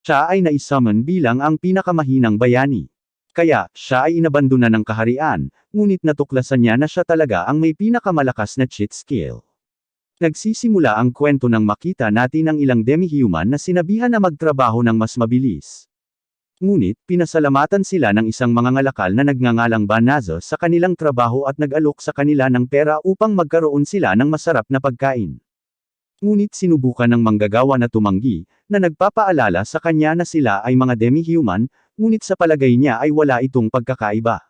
Siya ay naisummon bilang ang pinakamahinang bayani. Kaya, siya ay inabandona ng kaharian, ngunit natuklasan niya na siya talaga ang may pinakamalakas na cheat skill. Nagsisimula ang kwento nang makita natin ang ilang demi-human na sinabihan na magtrabaho ng mas mabilis. Ngunit, pinasalamatan sila ng isang mangangalakal na nagngangalang Banazzo sa kanilang trabaho at nag-alok sa kanila ng pera upang magkaroon sila ng masarap na pagkain. Ngunit sinubukan ng manggagawa na tumanggi, na nagpapaalala sa kanya na sila ay mga demi-human, ngunit sa palagay niya ay wala itong pagkakaiba.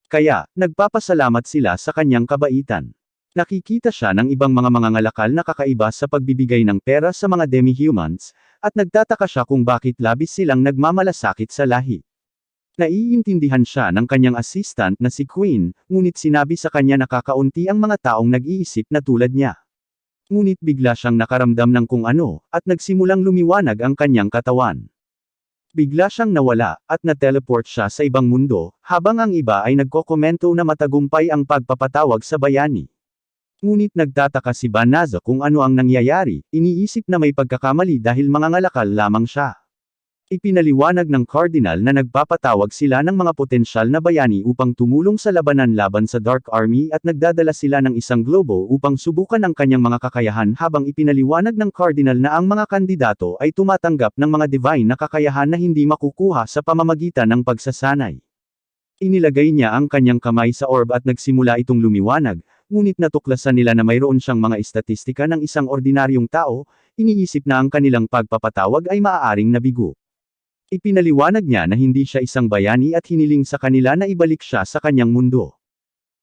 Kaya, nagpapasalamat sila sa kanyang kabaitan. Nakikita siya ng ibang mga mangangalakal na kakaiba sa pagbibigay ng pera sa mga demi-humans, at nagtataka siya kung bakit labis silang nagmamalasakit sa lahi. Naiintindihan siya ng kanyang assistant na si Queen, ngunit sinabi sa kanya na kakaunti ang mga taong nag-iisip na tulad niya. Ngunit bigla siyang nakaramdam ng kung ano, at nagsimulang lumiwanag ang kanyang katawan. Bigla siyang nawala, at na-teleport siya sa ibang mundo, habang ang iba ay nagkokomento na matagumpay ang pagpapatawag sa bayani. Ngunit nagtataka si Banazzo kung ano ang nangyayari, iniisip na may pagkakamali dahil mangangalakal lamang siya. Ipinaliwanag ng Cardinal na nagpapatawag sila ng mga potensyal na bayani upang tumulong sa labanan laban sa Dark Army at nagdadala sila ng isang globo upang subukan ang kanyang mga kakayahan habang ipinaliwanag ng Cardinal na ang mga kandidato ay tumatanggap ng mga divine na kakayahan na hindi makukuha sa pamamagitan ng pagsasanay. Inilagay niya ang kanyang kamay sa orb at nagsimula itong lumiwanag, ngunit natuklasan nila na mayroon siyang mga estatistika ng isang ordinaryong tao, iniisip na ang kanilang pagpapatawag ay maaaring nabigo. Ipinaliwanag niya na hindi siya isang bayani at hiniling sa kanila na ibalik siya sa kanyang mundo.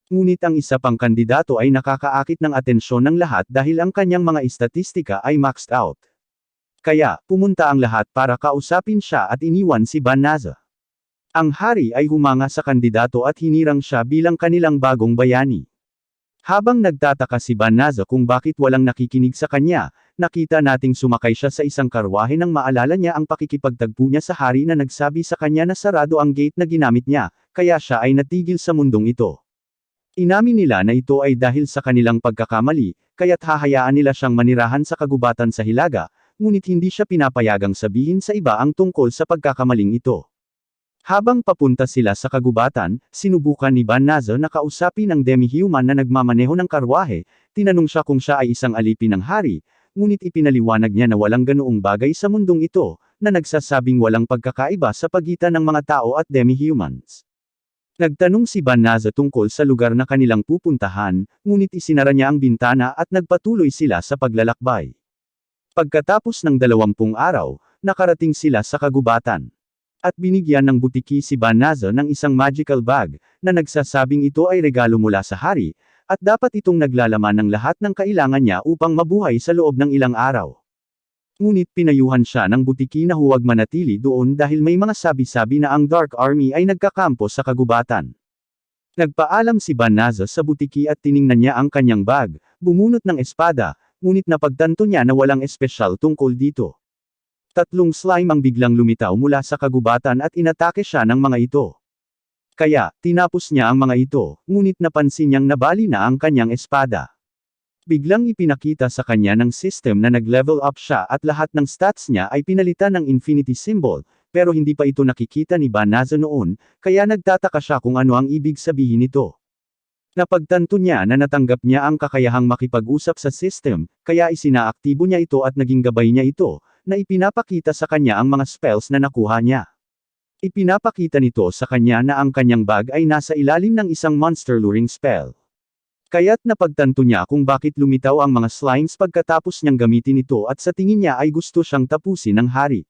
Ngunit ang isa pang kandidato ay nakakaakit ng atensyon ng lahat dahil ang kanyang mga estatistika ay maxed out. Kaya, pumunta ang lahat para kausapin siya at iniwan si Banazzo. Ang hari ay humanga sa kandidato at hinirang siya bilang kanilang bagong bayani. Habang nagtataka si Banazzo kung bakit walang nakikinig sa kanya, nakita nating sumakay siya sa isang karwahe nang maalala niya ang pakikipagtagpo niya sa hari na nagsabi sa kanya na sarado ang gate na ginamit niya, kaya siya ay natigil sa mundong ito. Inamin nila na ito ay dahil sa kanilang pagkakamali, kaya't hahayaan nila siyang manirahan sa kagubatan sa Hilaga, ngunit hindi siya pinapayagang sabihin sa iba ang tungkol sa pagkakamaling ito. Habang papunta sila sa kagubatan, sinubukan ni Banazzo na kausapin ang demi-human na nagmamaneho ng karwahe, tinanong siya kung siya ay isang alipin ng hari, ngunit ipinaliwanag niya na walang ganoong bagay sa mundong ito, na nagsasabing walang pagkakaiba sa pagitan ng mga tao at demi-humans. Nagtanong si Banazzo tungkol sa lugar na kanilang pupuntahan, ngunit isinara niya ang bintana at nagpatuloy sila sa paglalakbay. Pagkatapos ng 20 araw, nakarating sila sa kagubatan. At binigyan ng butiki si Banazzo ng isang magical bag, na nagsasabing ito ay regalo mula sa hari, at dapat itong naglalaman ng lahat ng kailangan niya upang mabuhay sa loob ng ilang araw. Ngunit pinayuhan siya ng butiki na huwag manatili doon dahil may mga sabi-sabi na ang Dark Army ay nagkakampo sa kagubatan. Nagpaalam si Banazzo sa butiki at tiningnan niya ang kanyang bag, bumunot ng espada, ngunit napagtanto niya na walang espesyal tungkol dito. 3 slime ang biglang lumitaw mula sa kagubatan at inatake siya ng mga ito. Kaya, tinapos niya ang mga ito, ngunit napansin niyang nabali na ang kanyang espada. Biglang ipinakita sa kanya ng system na nag-level up siya at lahat ng stats niya ay pinalitan ng infinity symbol, pero hindi pa ito nakikita ni Banazzo noon, kaya nagtataka siya kung ano ang ibig sabihin nito. Napagtanto niya na natanggap niya ang kakayahang makipag-usap sa system, kaya isinaaktibo niya ito at naging gabay niya ito, na ipinapakita sa kanya ang mga spells na nakuha niya. Ipinapakita nito sa kanya na ang kanyang bag ay nasa ilalim ng isang monster luring spell. Kaya't napagtanto niya kung bakit lumitaw ang mga slimes pagkatapos niyang gamitin ito at sa tingin niya ay gusto siyang tapusin ng hari.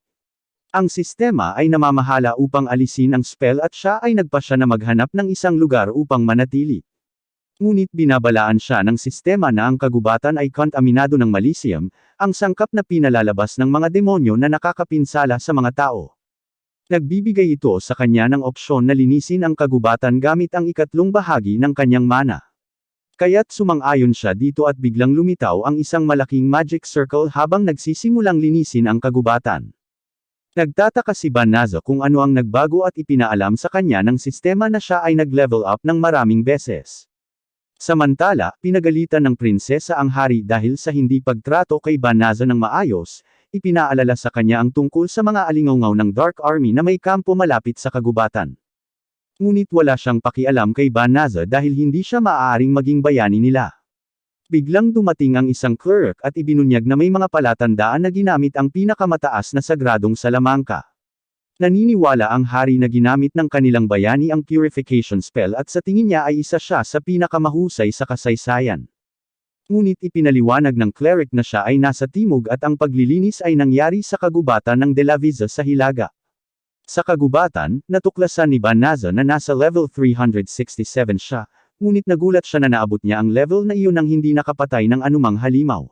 Ang sistema ay namamahala upang alisin ang spell at siya ay nagpasya na maghanap ng isang lugar upang manatili. Ngunit binabalaan siya ng sistema na ang kagubatan ay kontaminado ng malicium, ang sangkap na pinalalabas ng mga demonyo na nakakapinsala sa mga tao. Nagbibigay ito sa kanya ng opsyon na linisin ang kagubatan gamit ang 3 bahagi ng kanyang mana. Kaya't sumang-ayon siya dito at biglang lumitaw ang isang malaking magic circle habang nagsisimulang linisin ang kagubatan. Nagtataka si Banazzo kung ano ang nagbago at ipinaalam sa kanya ng sistema na siya ay nag-level up ng maraming beses. Samantala, pinagalitan ng prinsesa ang hari dahil sa hindi pagtrato kay Banazzo ng maayos, ipinaalala sa kanya ang tungkol sa mga alingaw ng Dark Army na may kampo malapit sa kagubatan. Ngunit wala siyang pakialam kay Bannaza dahil hindi siya maaaring maging bayani nila. Biglang dumating ang isang cleric at ibinunyag na may mga palatandaan na ginamit ang pinakamataas na sagradong salamangka. Naniniwala ang hari na ginamit ng kanilang bayani ang purification spell at sa tingin niya ay isa siya sa pinakamahusay sa kasaysayan. Ngunit ipinaliwanag ng cleric na siya ay nasa timog at ang paglilinis ay nangyari sa kagubatan ng De La Visa sa Hilaga. Sa kagubatan, natuklasan ni Bannaza na nasa level 367 siya, ngunit nagulat siya na naabot niya ang level na iyon nang hindi nakapatay ng anumang halimaw.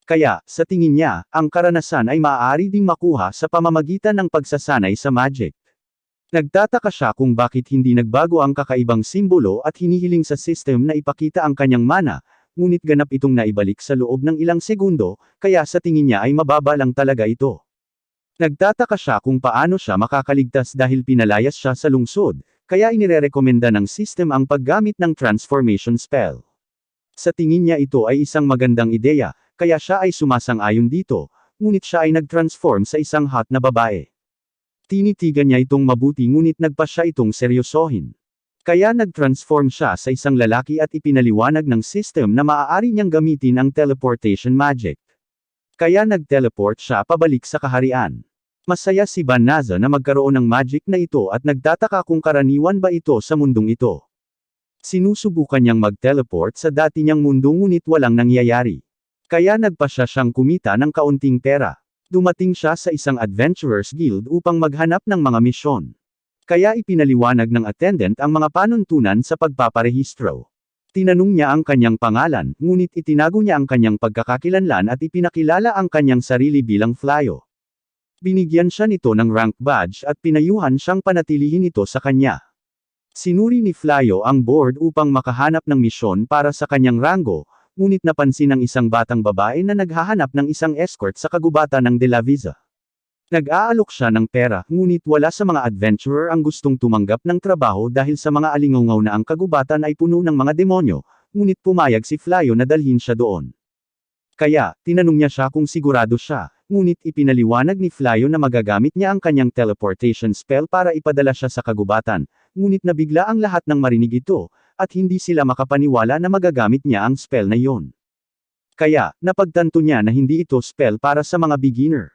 Kaya, sa tingin niya, ang karanasan ay maaari ding makuha sa pamamagitan ng pagsasanay sa magic. Nagtataka siya kung bakit hindi nagbago ang kakaibang simbolo at hinihiling sa system na ipakita ang kanyang mana, ngunit ganap itong naibalik sa loob ng ilang segundo, kaya sa tingin niya ay mababa lang talaga ito. Nagtataka siya kung paano siya makakaligtas dahil pinalayas siya sa lungsod, kaya inirerekomenda ng system ang paggamit ng transformation spell. Sa tingin niya ito ay isang magandang ideya, kaya siya ay sumasang-ayon dito, ngunit siya ay nag-transform sa isang hot na babae. Tinitigan niya itong mabuti ngunit nagpa siya itong seryosohin. Kaya nag-transform siya sa isang lalaki at ipinaliwanag ng system na maaari niyang gamitin ang teleportation magic. Kaya nag-teleport siya pabalik sa kaharian. Masaya si Bannaza na magkaroon ng magic na ito at nagtataka kung karaniwan ba ito sa mundong ito. Sinusubukan niyang mag-teleport sa dati niyang mundo ngunit walang nangyayari. Kaya nagpasya siyang kumita ng kaunting pera. Dumating siya sa isang adventurers guild upang maghanap ng mga misyon. Kaya ipinaliwanag ng attendant ang mga panuntunan sa pagpaparehistro. Tinanong niya ang kanyang pangalan, ngunit itinago niya ang kanyang pagkakakilanlan at ipinakilala ang kanyang sarili bilang Flyo. Binigyan siya nito ng rank badge at pinayuhan siyang panatilihin ito sa kanya. Sinuri ni Flyo ang board upang makahanap ng misyon para sa kanyang ranggo, ngunit napansin ng isang batang babae na naghahanap ng isang escort sa kagubatan ng De La Visa. Nag-aalok siya ng pera, ngunit wala sa mga adventurer ang gustong tumanggap ng trabaho dahil sa mga alingaw na ang kagubatan ay puno ng mga demonyo, ngunit pumayag si Flyo na dalhin siya doon. Kaya, tinanong niya siya kung sigurado siya, ngunit ipinaliwanag ni Flyo na magagamit niya ang kanyang teleportation spell para ipadala siya sa kagubatan, ngunit nabigla ang lahat ng marinig ito, at hindi sila makapaniwala na magagamit niya ang spell na iyon. Kaya, napagtanto niya na hindi ito spell para sa mga beginner.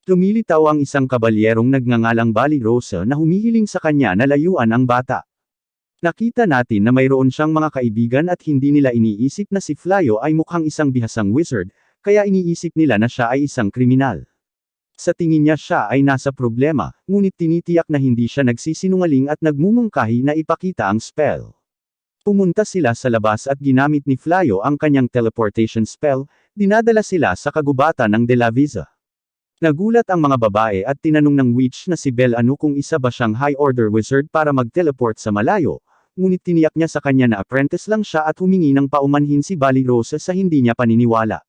Lumilitaw ang isang kabalyerong nagngangalang Balirosa na humihiling sa kanya na layuan ang bata. Nakita natin na mayroon siyang mga kaibigan at hindi nila iniisip na si Flyo ay mukhang isang bihasang wizard, kaya iniisip nila na siya ay isang kriminal. Sa tingin niya siya ay nasa problema, ngunit tinitiyak na hindi siya nagsisinungaling at nagmumungkahi na ipakita ang spell. Pumunta sila sa labas at ginamit ni Flyo ang kanyang teleportation spell, dinadala sila sa kagubatan ng De La Visa. Nagulat ang mga babae at tinanong ng witch na si Belano kung isa ba siyang high-order wizard para mag-teleport sa malayo, ngunit tiniyak niya sa kanya na apprentice lang siya at humingi ng paumanhin si Balirosa sa hindi niya paniniwala.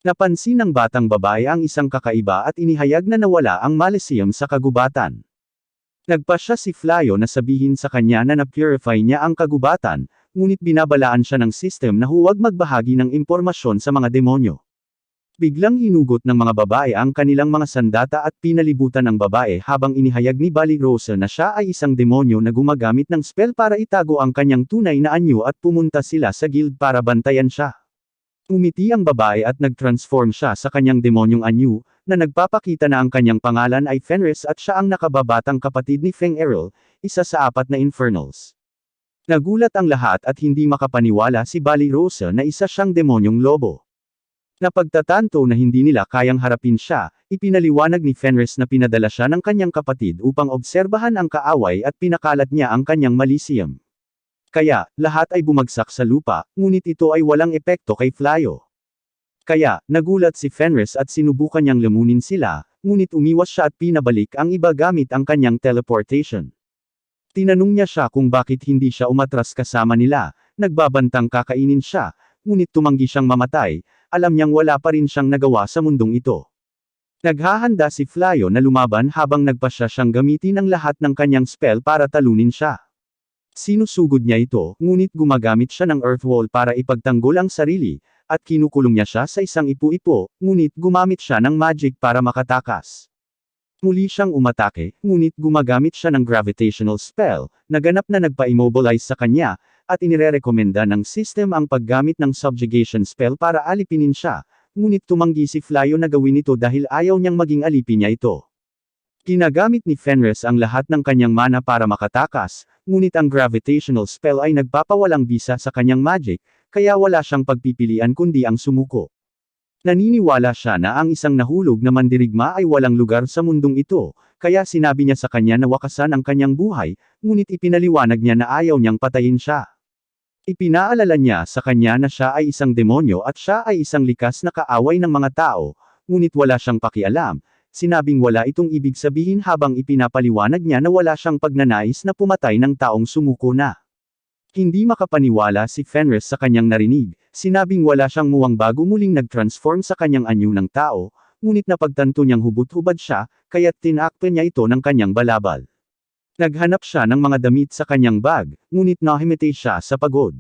Napansin ng batang babae ang isang kakaiba at inihayag na nawala ang Malisium sa kagubatan. Nagpasya si Flyo na sabihin sa kanya na na-purify niya ang kagubatan, ngunit binabalaan siya ng system na huwag magbahagi ng impormasyon sa mga demonyo. Biglang hinugot ng mga babae ang kanilang mga sandata at pinalibutan ang babae habang inihayag ni Balirosa na siya ay isang demonyo na gumagamit ng spell para itago ang kanyang tunay na anyo at pumunta sila sa guild para bantayan siya. Umiti ang babae at nag-transform siya sa kanyang demonyong anyo, na nagpapakita na ang kanyang pangalan ay Fenris at siya ang nakababatang kapatid ni Feng Errol, isa sa 4 na infernals. Nagulat ang lahat at hindi makapaniwala si Balirosa na isa siyang demonyong lobo. Napagtatanto na hindi nila kayang harapin siya, ipinaliwanag ni Fenris na pinadala siya ng kanyang kapatid upang obserbahan ang kaaway at pinakalat niya ang kanyang Malisium. Kaya, lahat ay bumagsak sa lupa, ngunit ito ay walang epekto kay Flyo. Kaya, nagulat si Fenris at sinubukan niyang lamunin sila, ngunit umiwas siya at pinabalik ang iba gamit ang kanyang teleportation. Tinanong niya siya kung bakit hindi siya umatras kasama nila, nagbabantang kakainin siya, ngunit tumanggi siyang mamatay, alam niyang wala pa rin siyang nagawa sa mundong ito. Naghahanda si Flyo na lumaban habang nagpasya siyang gamitin ang lahat ng kanyang spell para talunin siya. Sinusugod niya ito, ngunit gumagamit siya ng Earth Wall para ipagtanggol ang sarili, at kinukulong niya siya sa isang ipu-ipo, ngunit gumamit siya ng magic para makatakas. Muli siyang umatake, ngunit gumagamit siya ng gravitational spell, na ganap na nagpa-immobilize sa kanya, at inirerekomenda ng system ang paggamit ng subjugation spell para alipinin siya, ngunit tumanggi si Flyo na gawin ito dahil ayaw niyang maging alipin niya ito. Ginagamit ni Fenris ang lahat ng kanyang mana para makatakas, ngunit ang gravitational spell ay nagpapawalang bisa sa kanyang magic, kaya wala siyang pagpipilian kundi ang sumuko. Naniniwala siya na ang isang nahulog na mandirigma ay walang lugar sa mundong ito, kaya sinabi niya sa kanya na wakasan ang kanyang buhay, ngunit ipinaliwanag niya na ayaw niyang patayin siya. Ipinaalala niya sa kanya na siya ay isang demonyo at siya ay isang likas na kaaway ng mga tao, ngunit wala siyang pakialam, sinabing wala itong ibig sabihin habang ipinapaliwanag niya na wala siyang pagnanais na pumatay ng taong sumuko na. Hindi makapaniwala si Fenris sa kanyang narinig, sinabing wala siyang muwang bago muling nag-transform sa kanyang anyo ng tao, ngunit napagtanto niyang hubot-hubad siya, kaya't tinakpan niya ito ng kanyang balabal. Naghanap siya ng mga damit sa kanyang bag, ngunit nahimete siya sa pagod.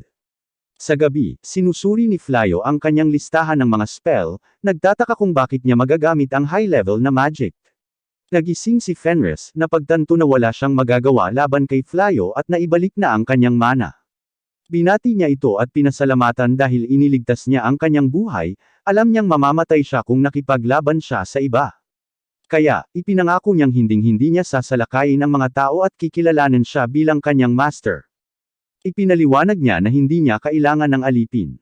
Sa gabi, sinusuri ni Flyo ang kanyang listahan ng mga spell, nagtataka kung bakit niya magagamit ang high-level na magic. Nagising si Fenris, napagtanto na wala siyang magagawa laban kay Flyo at naibalik na ang kanyang mana. Binati niya ito at pinasalamatan dahil iniligtas niya ang kanyang buhay, alam niyang mamamatay siya kung nakipaglaban siya sa iba. Kaya, ipinangako niyang hinding-hindi niya sasalakayin ang mga tao at kikilalanin siya bilang kanyang master. Ipinaliwanag niya na hindi niya kailangan ng alipin.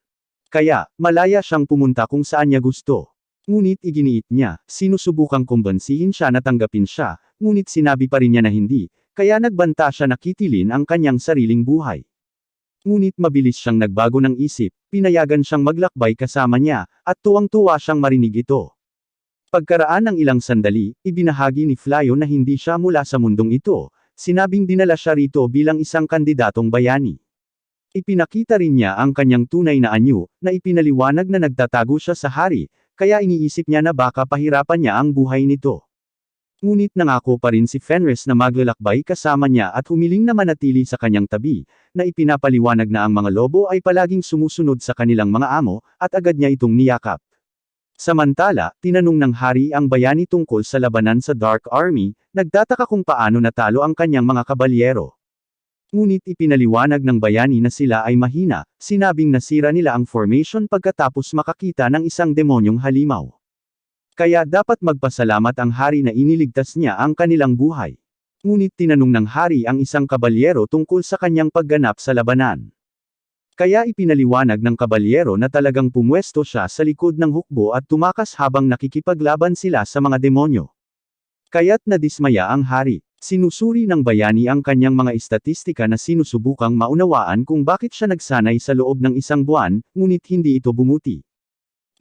Kaya, malaya siyang pumunta kung saan niya gusto. Ngunit iginiit niya, sinusubukang kumbansihin siya na tanggapin siya, ngunit sinabi pa rin niya na hindi, kaya nagbanta siya na kitilin ang kanyang sariling buhay. Ngunit mabilis siyang nagbago ng isip, pinayagan siyang maglakbay kasama niya, at tuwang-tuwa siyang marinig ito. Pagkaraan ng ilang sandali, ibinahagi ni Flyo na hindi siya mula sa mundong ito, sinabing dinala siya rito bilang isang kandidatong bayani. Ipinakita rin niya ang kanyang tunay na anyo, na ipinaliwanag na nagtatago siya sa hari, kaya iniisip niya na baka pahirapan niya ang buhay nito. Ngunit nangako pa rin si Fenris na maglalakbay kasama niya at humiling na manatili sa kanyang tabi, na ipinapaliwanag na ang mga lobo ay palaging sumusunod sa kanilang mga amo, at agad niya itong niyakap. Samantala, tinanong ng hari ang bayani tungkol sa labanan sa Dark Army, nagtataka kung paano natalo ang kanyang mga kabalyero. Ngunit ipinaliwanag ng bayani na sila ay mahina, sinabing nasira nila ang formation pagkatapos makakita ng isang demonyong halimaw. Kaya dapat magpasalamat ang hari na iniligtas niya ang kanilang buhay. Ngunit tinanong ng hari ang isang kabalyero tungkol sa kanyang pagganap sa labanan. Kaya ipinaliwanag ng kabalyero na talagang pumwesto siya sa likod ng hukbo at tumakas habang nakikipaglaban sila sa mga demonyo. Kaya't nadismaya ang hari. Sinusuri ng bayani ang kanyang mga istatistika na sinusubukang maunawaan kung bakit siya nagsanay sa loob ng isang buwan, ngunit hindi ito bumuti.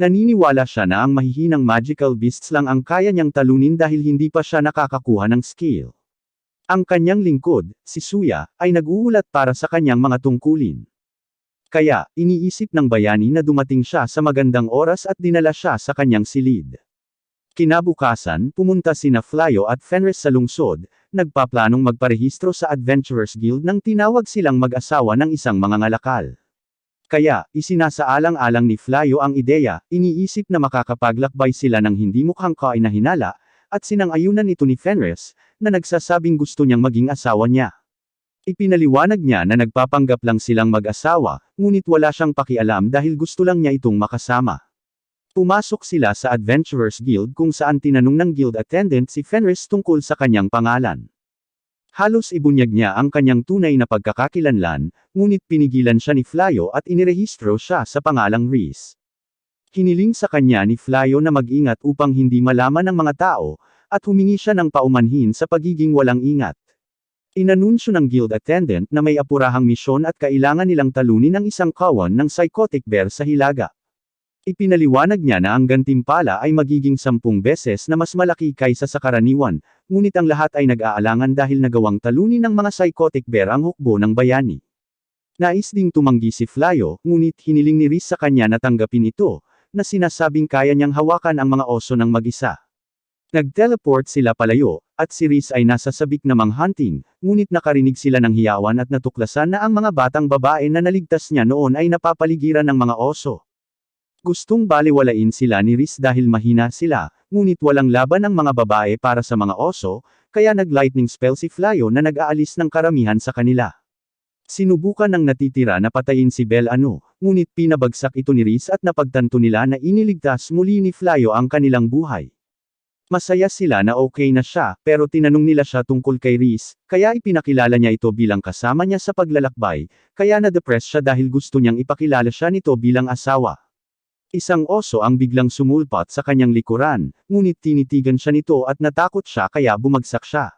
Naniniwala siya na ang mahihinang magical beasts lang ang kaya niyang talunin dahil hindi pa siya nakakakuha ng skill. Ang kanyang lingkod, si Suya, ay nag-uulat para sa kanyang mga tungkulin. Kaya, iniisip ng bayani na dumating siya sa magandang oras at dinala siya sa kanyang silid. Kinabukasan, pumunta sina Flyo at Fenris sa lungsod, nagpaplanong magparehistro sa Adventurers Guild nang tinawag silang mag-asawa ng isang mangangalakal. Kaya, isinasaalang-alang ni Flyo ang ideya, iniisip na makakapaglakbay sila ng hindi mukhang kainahinala, at sinang-ayunan ito ni Fenris, na nagsasabing gusto niyang maging asawa niya. Ipinaliwanag niya na nagpapanggap lang silang mag-asawa, ngunit wala siyang pakialam dahil gusto lang niya itong makasama. Pumasok sila sa Adventurers Guild kung saan tinanong ng guild attendant si Fenris tungkol sa kanyang pangalan. Halos ibunyag niya ang kanyang tunay na pagkakakilanlan, ngunit pinigilan siya ni Flyo at inirehistro siya sa pangalang Reese. Hiniling sa kanya ni Flyo na mag-ingat upang hindi malaman ng mga tao, at humingi siya ng paumanhin sa pagiging walang ingat. Inanunsyo ng guild attendant na may apurahang misyon at kailangan nilang talunin ang isang kawan ng psychotic bear sa hilaga. Ipinaliwanag niya na ang gantimpala ay magiging 10 beses na mas malaki kaysa sa karaniwan, ngunit ang lahat ay nag-aalangan dahil nagawang talunin ng mga psychotic bear ang hukbo ng bayani. Nais ding tumanggi si Flyo, ngunit hiniling ni Reese sa kanya na tanggapin ito, na sinasabing kaya niyang hawakan ang mga oso ng mag-isa. Nag-teleport sila palayo, at si Reese ay nasa sabik na manghunting, ngunit nakarinig sila ng hiyawan at natuklasan na ang mga batang babae na naligtas niya noon ay napapaligiran ng mga oso. Gustong balewalain sila ni Riz dahil mahina sila, ngunit walang laban ang mga babae para sa mga oso, kaya nag-lightning spell si Flyo na nag-aalis ng karamihan sa kanila. Sinubukan ng natitira na patayin si Bel-Ano, ngunit pinabagsak ito ni Riz at napagtanto nila na iniligtas muli ni Flyo ang kanilang buhay. Masaya sila na okay na siya, pero tinanong nila siya tungkol kay Riz, kaya ipinakilala niya ito bilang kasama niya sa paglalakbay, kaya na-depress siya dahil gusto niyang ipakilala siya nito bilang asawa. Isang oso ang biglang sumulpot sa kanyang likuran, ngunit tinitigan siya nito at natakot siya kaya bumagsak siya.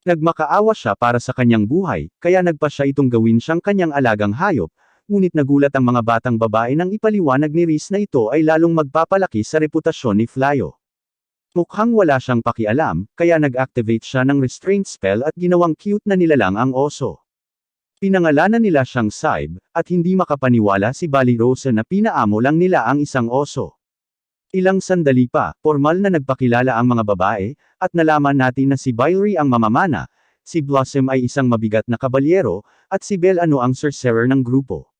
Nagmakaawa siya para sa kanyang buhay, kaya nagpa siya itong gawin siyang kanyang alagang hayop, ngunit nagulat ang mga batang babae nang ipaliwanag ni Riz na ito ay lalong magpapalaki sa reputasyon ni Flyo. Mukhang wala siyang pakialam, kaya nag-activate siya ng restraint spell at ginawang cute na nilalang ang oso. Pinangalanan nila siyang Saib, at hindi makapaniwala si Balirosa na pinaamo lang nila ang isang oso. Ilang sandali pa, formal na nagpakilala ang mga babae, at nalaman natin na si Bylry ang mamamana, si Blossom ay isang mabigat na kabalyero, at si Bel-Ano ang sorcerer ng grupo.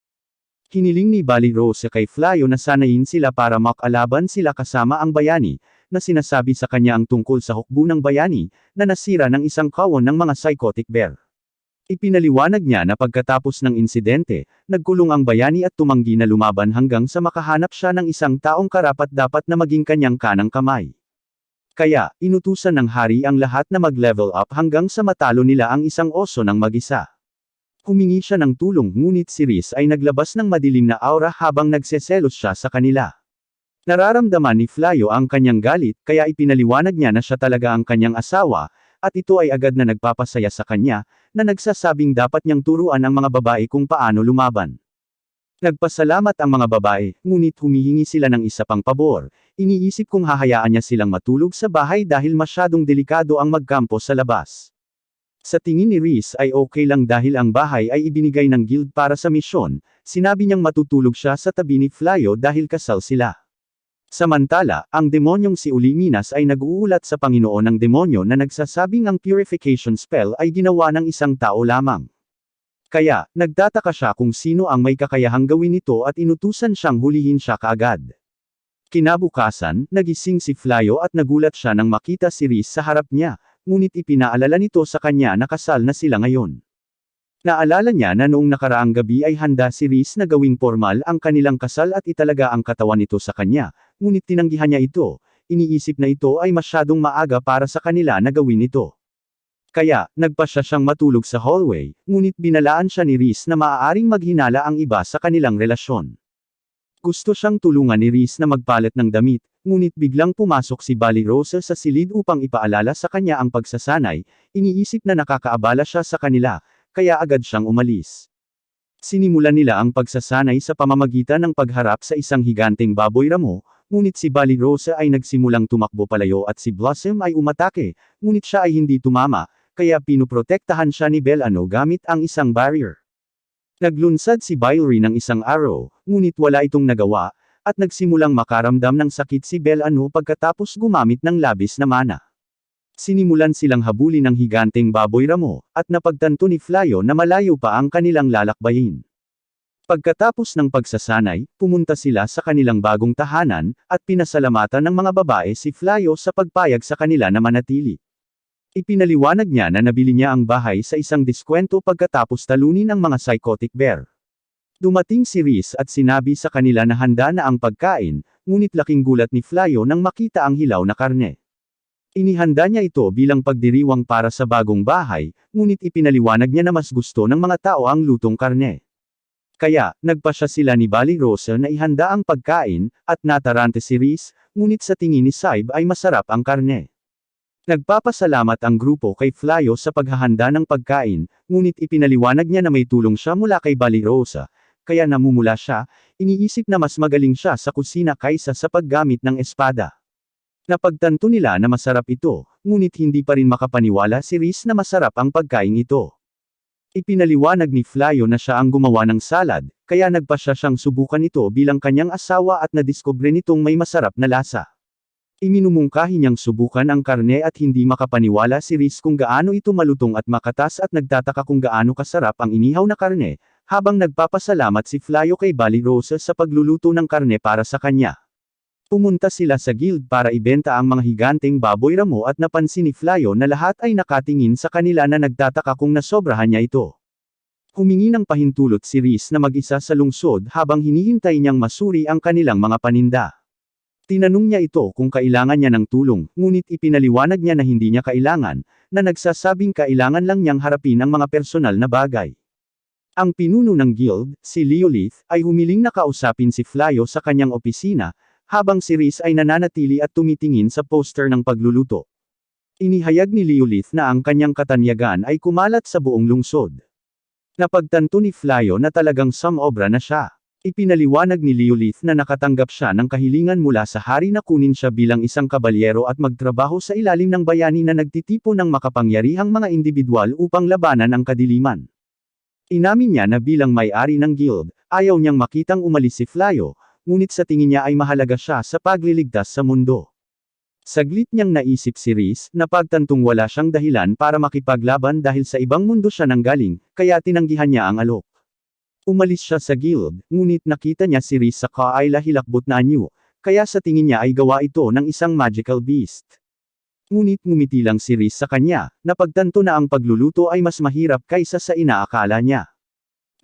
Hiniling ni Balirosa kay Flyo na sanayin sila para makalaban sila kasama ang bayani, na sinasabi sa kanya ang tungkol sa hukbo ng bayani, na nasira ng isang kawon ng mga psychotic bear. Ipinaliwanag niya na pagkatapos ng insidente, nagkulong ang bayani at tumanggi na lumaban hanggang sa makahanap siya ng isang taong karapat-dapat na maging kanyang kanang kamay. Kaya, inutusan ng hari ang lahat na mag-level up hanggang sa matalo nila ang isang oso ng mag-isa. Humingi siya ng tulong ngunit si Riz ay naglabas ng madilim na aura habang nagseselos siya sa kanila. Nararamdaman ni Flyo ang kanyang galit kaya ipinaliwanag niya na siya talaga ang kanyang asawa, at ito ay agad na nagpapasaya sa kanya, na nagsasabing dapat niyang turuan ang mga babae kung paano lumaban. Nagpasalamat ang mga babae, ngunit humihingi sila ng isa pang pabor, iniisip kung hahayaan niya silang matulog sa bahay dahil masyadong delikado ang magkampo sa labas. Sa tingin ni Riz ay okay lang dahil ang bahay ay ibinigay ng guild para sa misyon, sinabi niyang matutulog siya sa tabi ni Flyo dahil kasal sila. Samantala, ang demonyong si Uliminas ay nag-uulat sa Panginoon ng demonyo na nagsasabing ang purification spell ay ginawa ng isang tao lamang. Kaya, nagtataka siya kung sino ang may kakayahang gawin ito at inutusan siyang hulihin siya kaagad. Kinabukasan, nagising si Flyo at nagulat siya nang makita si Riz sa harap niya, ngunit ipinaalala nito sa kanya na kasal na sila ngayon. Naalala niya na noong nakaraang gabi ay handa si Riz na gawing formal ang kanilang kasal at italaga ang katawan nito sa kanya, ngunit tinanggihan niya ito, iniisip na ito ay masyadong maaga para sa kanila na gawin ito. Kaya, nagpasya siyang matulog sa hallway, ngunit binalaan siya ni Riz na maaaring maghinala ang iba sa kanilang relasyon. Gusto siyang tulungan ni Riz na magpalit ng damit, ngunit biglang pumasok si Balirosa sa silid upang ipaalala sa kanya ang pagsasanay, iniisip na nakakaabala siya sa kanila, kaya agad siyang umalis. Sinimulan nila ang pagsasanay sa pamamagitan ng pagharap sa isang higanteng baboy ramo, ngunit si Balirosa ay nagsimulang tumakbo palayo at si Blossom ay umatake, ngunit siya ay hindi tumama, kaya pinuprotektahan siya ni Bel-Ano gamit ang isang barrier. Naglunsad si Bylry ng isang arrow, ngunit wala itong nagawa, at nagsimulang makaramdam ng sakit si Bel-Ano pagkatapos gumamit ng labis na mana. Sinimulan silang habulin ng higanteng baboy ramo, at napagtanto ni Flyo na malayo pa ang kanilang lalakbayin. Pagkatapos ng pagsasanay, pumunta sila sa kanilang bagong tahanan, at pinasalamatan ng mga babae si Flyo sa pagpayag sa kanila na manatili. Ipinaliwanag niya na nabili niya ang bahay sa isang diskwento pagkatapos talunin ang mga psychotic bear. Dumating si Riz at sinabi sa kanila na handa na ang pagkain, ngunit laking gulat ni Flyo nang makita ang hilaw na karne. Inihanda niya ito bilang pagdiriwang para sa bagong bahay, ngunit ipinaliwanag niya na mas gusto ng mga tao ang lutong karne. Kaya, nagpasya sila ni Balirosa na ihanda ang pagkain, at natarante si Riz, ngunit sa tingin ni Saib ay masarap ang karne. Nagpapasalamat ang grupo kay Flyo sa paghahanda ng pagkain, ngunit ipinaliwanag niya na may tulong siya mula kay Balirosa, kaya namumula siya, iniisip na mas magaling siya sa kusina kaysa sa paggamit ng espada. Napagtanto nila na masarap ito, ngunit hindi pa rin makapaniwala si Riz na masarap ang pagkain ito. Ipinaliwanag ni Flyo na siya ang gumawa ng salad, kaya nagpasya siyang subukan ito bilang kanyang asawa at nadiskubre nitong may masarap na lasa. Iminumungkahi niyang subukan ang karne at hindi makapaniwala si Riz kung gaano ito malutong at makatas at nagtataka kung gaano kasarap ang inihaw na karne, habang nagpapasalamat si Flayo kay Balirosa sa pagluluto ng karne para sa kanya. Pumunta sila sa guild para ibenta ang mga higanteng baboy ramo at napansin ni Flayo na lahat ay nakatingin sa kanila na nagtataka kung nasobrahan niya ito. Humingi ng pahintulot si Reese na mag-isa sa lungsod habang hinihintay niyang masuri ang kanilang mga paninda. Tinanong niya ito kung kailangan niya ng tulong, ngunit ipinaliwanag niya na hindi niya kailangan, na nagsasabing kailangan lang niyang harapin ang mga personal na bagay. Ang pinuno ng guild, si Leolith, ay humiling na kausapin si Flayo sa kanyang opisina, habang si Reese ay nananatili at tumitingin sa poster ng pagluluto. Inihayag ni Leolith na ang kanyang katanyagan ay kumalat sa buong lungsod. Napagtanto ni Flayo na talagang samobra na siya. Ipinaliwanag ni Leolith na nakatanggap siya ng kahilingan mula sa hari na kunin siya bilang isang kabalyero at magtrabaho sa ilalim ng bayani na nagtitipon ng makapangyarihang mga individual upang labanan ang kadiliman. Inamin niya na bilang may-ari ng guild, ayaw niyang makitang umalis si Flayo, ngunit sa tingin niya ay mahalaga siya sa pagliligtas sa mundo. Saglit niyang naisip si Reese na pagtantong wala siyang dahilan para makipaglaban dahil sa ibang mundo siya nanggaling, kaya tinanggihan niya ang alok. Umalis siya sa guild, ngunit nakita niya si Reese sa Kaayla Hilakbot na anyo, kaya sa tingin niya ay gawa ito ng isang magical beast. Ngunit ngumiti lang si Reese sa kanya, napagtanto na ang pagluluto ay mas mahirap kaysa sa inaakala niya.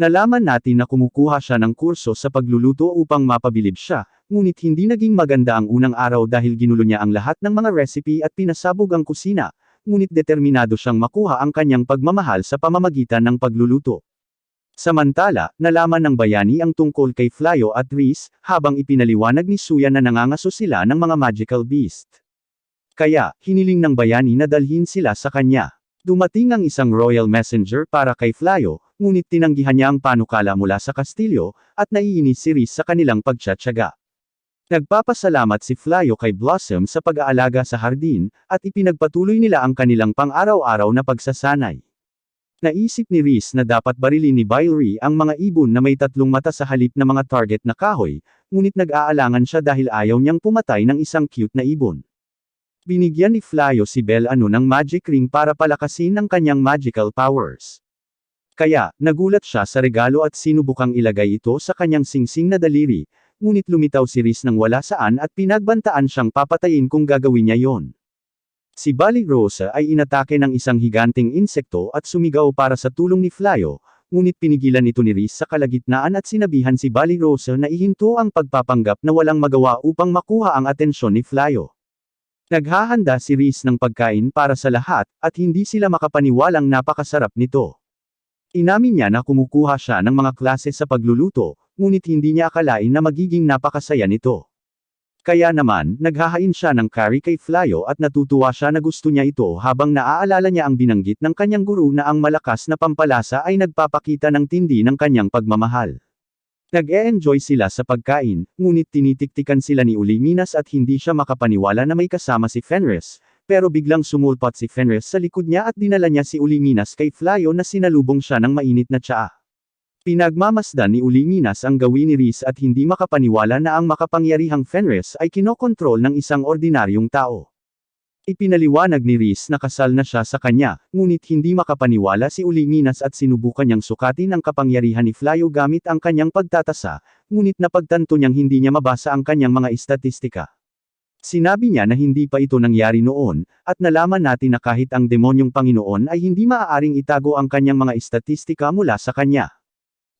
Nalaman natin na kumukuha siya ng kurso sa pagluluto upang mapabilib siya, ngunit hindi naging maganda ang unang araw dahil ginulo niya ang lahat ng mga recipe at pinasabog ang kusina, ngunit determinado siyang makuha ang kanyang pagmamahal sa pamamagitan ng pagluluto. Samantala, nalaman ng bayani ang tungkol kay Flayo at Reese, habang ipinaliwanag ni Suya na nangangaso sila ng mga magical beast. Kaya, hiniling ng bayani na dalhin sila sa kanya. Dumating ang isang royal messenger para kay Flayo, ngunit tinanggihan niya ang panukala mula sa kastilyo, at naiinis si Reese sa kanilang pagtsatsaga. Nagpapasalamat si Flayo kay Blossom sa pag-aalaga sa hardin, at ipinagpatuloy nila ang kanilang pang-araw-araw na pagsasanay. Naisip ni Reese na dapat barilin ni Bylri ang mga ibon na may tatlong mata sa halip na mga target na kahoy, ngunit nag-aalangan siya dahil ayaw niyang pumatay ng isang cute na ibon. Binigyan ni Flayo si Bel-Ano ng magic ring para palakasin ang kanyang magical powers. Kaya, nagulat siya sa regalo at sinubukang ilagay ito sa kanyang singsing na daliri, ngunit lumitaw si Reese nang wala saan at pinagbantaan siyang papatayin kung gagawin niya yon. Si Balirosa ay inatake ng isang higanteng insekto at sumigaw para sa tulong ni Flayo, ngunit pinigilan ito ni Reese sa kalagitnaan at sinabihan si Balirosa na ihinto ang pagpapanggap na walang magawa upang makuha ang atensyon ni Flayo. Naghahanda si Reese ng pagkain para sa lahat, at hindi sila makapaniwalang napakasarap nito. Inamin niya na kumukuha siya ng mga klase sa pagluluto, ngunit hindi niya akalain na magiging napakasaya nito. Kaya naman, naghahain siya ng curry kay Flayo at natutuwa siya na gusto niya ito habang naaalala niya ang binanggit ng kanyang guru na ang malakas na pampalasa ay nagpapakita ng tindi ng kanyang pagmamahal. Nag-e-enjoy sila sa pagkain, ngunit tinitiktikan sila ni Uliminas at hindi siya makapaniwala na may kasama si Fenris, pero biglang sumulpot si Fenris sa likod niya at dinala niya si Uliminas kay Flayo na sinalubong siya ng mainit na tsaa. Pinagmamasdan ni Uliminas ang gawin ni Reese at hindi makapaniwala na ang makapangyarihang Fenris ay kinokontrol ng isang ordinaryong tao. Ipinaliwanag ni Reese na kasal na siya sa kanya, ngunit hindi makapaniwala si Uliminas at sinubukan niyang sukatin ang kapangyarihan ni Flayo gamit ang kanyang pagtatasa, ngunit napagtanto niyang hindi niya mabasa ang kanyang mga istatistika. Sinabi niya na hindi pa ito nangyari noon, at nalaman natin na kahit ang demonyong Panginoon ay hindi maaaring itago ang kanyang mga istatistika mula sa kanya.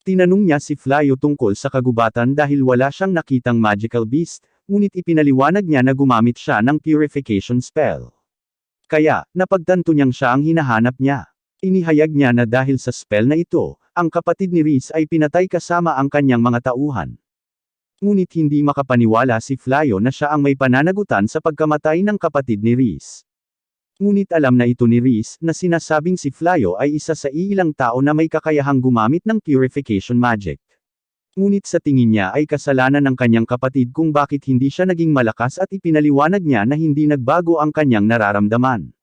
Tinanong niya si Flayo tungkol sa kagubatan dahil wala siyang nakitang magical beast, ngunit ipinaliwanag niya na gumamit siya ng purification spell. Kaya, napagtanto niyang siya ang hinahanap niya. Inihayag niya na dahil sa spell na ito, ang kapatid ni Reese ay pinatay kasama ang kanyang mga tauhan. Ngunit hindi makapaniwala si Flayo na siya ang may pananagutan sa pagkamatay ng kapatid ni Reese. Ngunit alam na ito ni Reese na sinasabing si Flayo ay isa sa iilang tao na may kakayahang gumamit ng purification magic. Ngunit sa tingin niya ay kasalanan ng kanyang kapatid kung bakit hindi siya naging malakas at ipinaliwanag niya na hindi nagbago ang kanyang nararamdaman.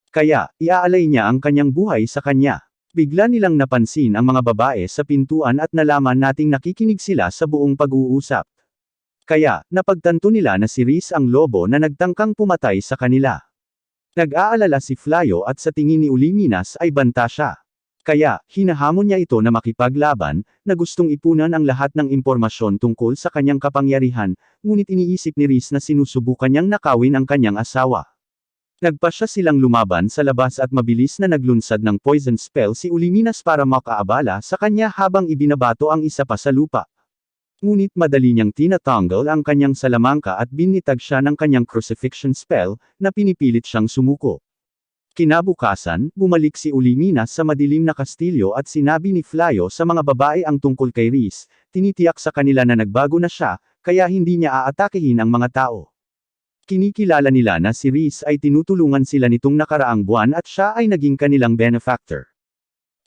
Kaya, iaalay niya ang kanyang buhay sa kanya. Bigla nilang napansin ang mga babae sa pintuan at nalaman nating nakikinig sila sa buong pag-uusap. Kaya, napagtanto nila na si Reese ang lobo na nagtangkang pumatay sa kanila. Nag-aalala si Flayo at sa tingin ni Uliminas ay banta siya. Kaya, hinahamon niya ito na makipaglaban, na gustong ipunan ang lahat ng impormasyon tungkol sa kanyang kapangyarihan, ngunit iniisip ni Reese na sinusubukan niyang nakawin ang kanyang asawa. Nagpasya silang lumaban sa labas at mabilis na naglunsad ng poison spell si Uliminas para makaabala sa kanya habang ibinabato ang isa pa sa lupa. Ngunit madali niyang tinatanggal ang kanyang salamangka at binitag siya ng kanyang crucifixion spell, na pinipilit siyang sumuko. Kinabukasan, bumalik si Uliminas sa madilim na kastilyo at sinabi ni Flayo sa mga babae ang tungkol kay Reese, tinitiyak sa kanila na nagbago na siya, kaya hindi niya aatakihin ang mga tao. Kinikilala nila na si Reese ay tinutulungan sila nitong nakaraang buwan at siya ay naging kanilang benefactor.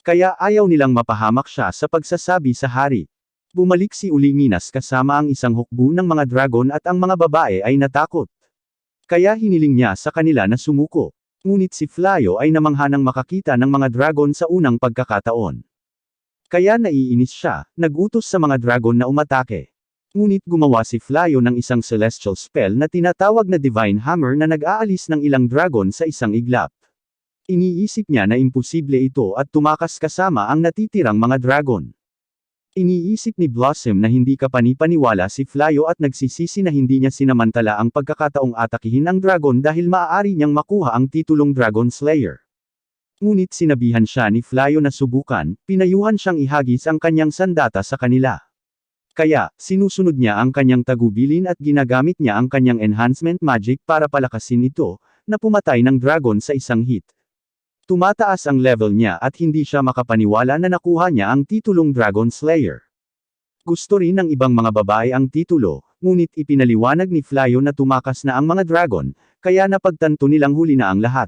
Kaya ayaw nilang mapahamak siya sa pagsasabi sa hari. Bumalik si Uliminas kasama ang isang hukbo ng mga dragon at ang mga babae ay natakot. Kaya hiniling niya sa kanila na sumuko. Ngunit si Flayo ay namangha nang makakita ng mga dragon sa unang pagkakataon. Kaya naiinis siya, nagutos sa mga dragon na umatake. Ngunit gumawa si Flayo ng isang celestial spell na tinatawag na Divine Hammer na nag-aalis ng ilang dragon sa isang iglap. Iniisip niya na imposible ito at tumakas kasama ang natitirang mga dragon. Iniisip ni Blossom na hindi kapanipaniwala si Flayo at nagsisisi na hindi niya sinamantala ang pagkakataong atakihin ang dragon dahil maaari niyang makuha ang titulong Dragon Slayer. Ngunit sinabihan siya ni Flayo na subukan, pinayuhan siyang ihagis ang kanyang sandata sa kanila. Kaya, sinusunod niya ang kanyang tagubilin at ginagamit niya ang kanyang enhancement magic para palakasin ito, na pumatay ng dragon sa isang hit. Tumataas ang level niya at hindi siya makapaniwala na nakuha niya ang titulong Dragon Slayer. Gusto rin ng ibang mga babae ang titulo, ngunit ipinaliwanag ni Flayo na tumakas na ang mga dragon, kaya napagtanto nilang huli na ang lahat.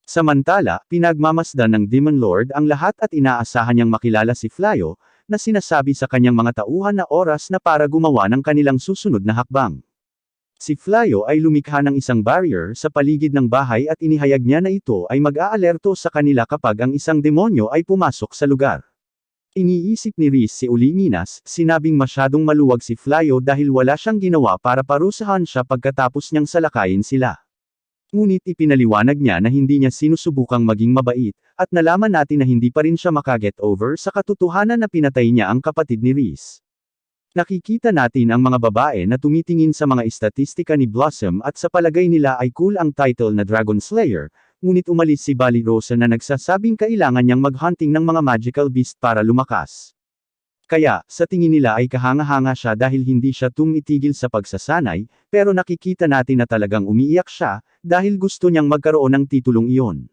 Samantala, pinagmamasdan ng Demon Lord ang lahat at inaasahan niyang makilala si Flayo, na sinasabi sa kanyang mga tauhan na oras na para gumawa ng kanilang susunod na hakbang. Si Flayo ay lumikha ng isang barrier sa paligid ng bahay at inihayag niya na ito ay mag-aalerto sa kanila kapag ang isang demonyo ay pumasok sa lugar. Iniisip ni Reese si Uliminas, sinabing masyadong maluwag si Flayo dahil wala siyang ginawa para parusahan siya pagkatapos niyang salakayin sila. Ngunit ipinaliwanag niya na hindi niya sinusubukang maging mabait, at nalaman natin na hindi pa rin siya makaget over sa katotohanan na pinatay niya ang kapatid ni Reese. Nakikita natin ang mga babae na tumitingin sa mga estatistika ni Blossom at sa palagay nila ay cool ang title na Dragon Slayer, ngunit umalis si Balirosa na nagsasabing kailangan niyang mag-hunting ng mga magical beast para lumakas. Kaya, sa tingin nila ay kahanga-hanga siya dahil hindi siya tumitigil sa pagsasanay, pero nakikita natin na talagang umiiyak siya, dahil gusto niyang magkaroon ng titulong iyon.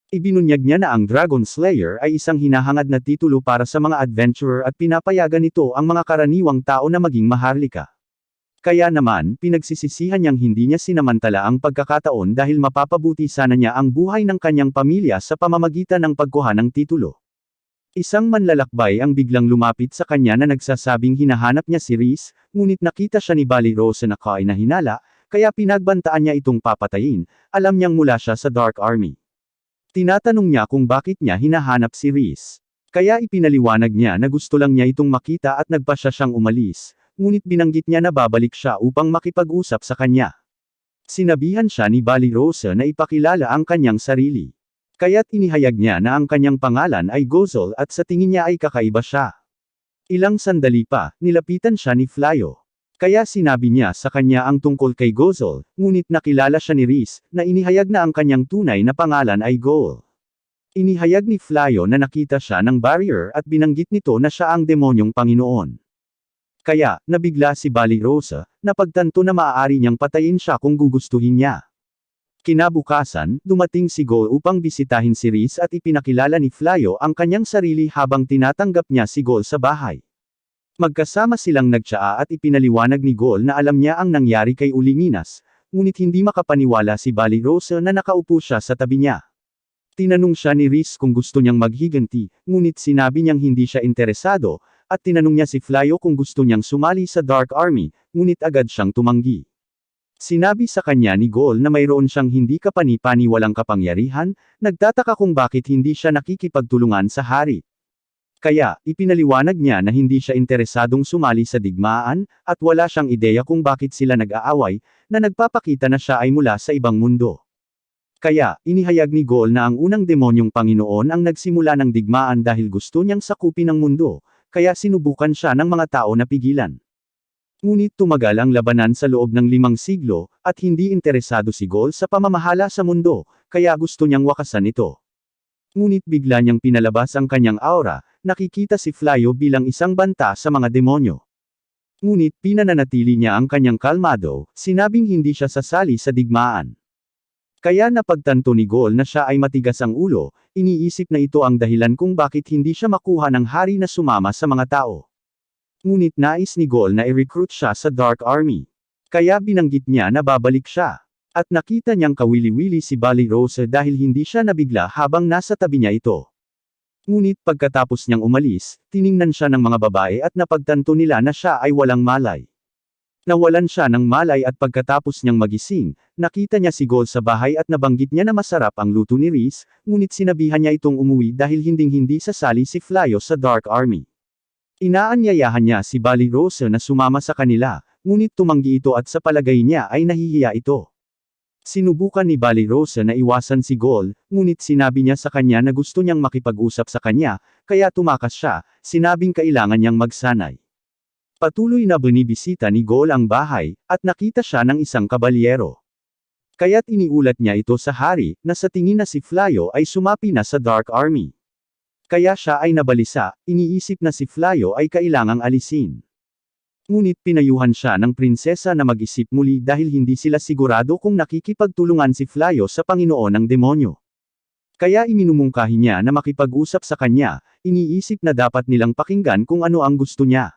Ibinunyag niya na ang Dragon Slayer ay isang hinahangad na titulo para sa mga adventurer at pinapayagan nito ang mga karaniwang tao na maging maharlika. Kaya naman, pinagsisisihan niyang hindi niya sinamantala ang pagkakataon dahil mapapabuti sana niya ang buhay ng kanyang pamilya sa pamamagitan ng pagkuha ng titulo. Isang manlalakbay ang biglang lumapit sa kanya na nagsasabing hinahanap niya si Reese, ngunit nakita siya ni Balirosa na kainahinala, kaya pinagbantaan niya itong papatayin, alam niyang mula siya sa Dark Army. Tinatanong niya kung bakit niya hinahanap si Reese. Kaya ipinaliwanag niya na gusto lang niya itong makita at nagpasya siyang umalis, ngunit binanggit niya na babalik siya upang makipag-usap sa kanya. Sinabihan siya ni Balirosa na ipakilala ang kanyang sarili. Kaya't inihayag niya na ang kanyang pangalan ay Gozol at sa tingin niya ay kakaiba siya. Ilang sandali pa, nilapitan siya ni Flayo. Kaya sinabi niya sa kanya ang tungkol kay Gozol, ngunit nakilala siya ni Reese, na inihayag na ang kanyang tunay na pangalan ay Goal. Inihayag ni Flayo na nakita siya ng barrier at binanggit nito na siya ang demonyong Panginoon. Kaya, nabigla si Balirosa, napagtanto na maaari niyang patayin siya kung gugustuhin niya. Kinabukasan, dumating si Goal upang bisitahin si Reese at ipinakilala ni Flayo ang kanyang sarili habang tinatanggap niya si Goal sa bahay. Magkasama silang nagtsaa at ipinaliwanag ni Goal na alam niya ang nangyari kay Uliminas, ngunit hindi makapaniwala si Balirosa na nakaupo siya sa tabi niya. Tinanong siya ni Reese kung gusto niyang maghiganti, ngunit sinabi niyang hindi siya interesado, at tinanong niya si Flayo kung gusto niyang sumali sa Dark Army, ngunit agad siyang tumanggi. Sinabi sa kanya ni Goal na mayroon siyang hindi kapani-paniwalang kapangyarihan, nagtataka kung bakit hindi siya nakikipagtulungan sa hari. Kaya, ipinaliwanag niya na hindi siya interesadong sumali sa digmaan, at wala siyang ideya kung bakit sila nag-aaway, na nagpapakita na siya ay mula sa ibang mundo. Kaya, inihayag ni Gol na ang unang demonyong Panginoon ang nagsimula ng digmaan dahil gusto niyang sakupin ang mundo, kaya sinubukan siya ng mga tao na pigilan. Ngunit tumagal ang labanan sa loob ng 5 siglo, at hindi interesado si Gol sa pamamahala sa mundo, kaya gusto niyang wakasan ito. Ngunit bigla niyang pinalabas ang kanyang aura, nakikita si Flyo bilang isang banta sa mga demonyo. Ngunit pinananatili niya ang kanyang kalmado, sinabing hindi siya sasali sa digmaan. Kaya napagtanto ni Gol na siya ay matigas ang ulo, iniisip na ito ang dahilan kung bakit hindi siya makuha ng hari na sumama sa mga tao. Ngunit nais ni Gol na i-recruit siya sa Dark Army. Kaya binanggit niya na babalik siya. At nakita niyang kawili-wili si Bali Rose dahil hindi siya nabigla habang nasa tabi niya ito. Ngunit pagkatapos niyang umalis, tiningnan siya ng mga babae at napagtanto nila na siya ay walang malay. Nawalan siya ng malay at pagkatapos niyang magising, nakita niya si Gol sa bahay at nabanggit niya na masarap ang luto ni Reese, ngunit sinabihan niya itong umuwi dahil hinding-hindi sasali si Flyo sa Dark Army. Inaanyayahan niya si Bali Rose na sumama sa kanila, ngunit tumanggi ito at sa palagay niya ay nahihiya ito. Sinubukan ni Bali Rose na iwasan si Gol, ngunit sinabi niya sa kanya na gusto niyang makipag-usap sa kanya, kaya tumakas siya, sinabing kailangan niyang magsanay. Patuloy na binibisita ni Gol ang bahay, at nakita siya ng isang kabalyero. Kaya't iniulat niya ito sa hari, na sa tingin na si Flyo ay sumapi na sa Dark Army. Kaya siya ay nabalisa, iniisip na si Flyo ay kailangang alisin. Ngunit pinayuhan siya ng prinsesa na mag-isip muli dahil hindi sila sigurado kung nakikipagtulungan si Flyo sa Panginoon ng demonyo. Kaya iminumungkahi niya na makipag-usap sa kanya, iniisip na dapat nilang pakinggan kung ano ang gusto niya.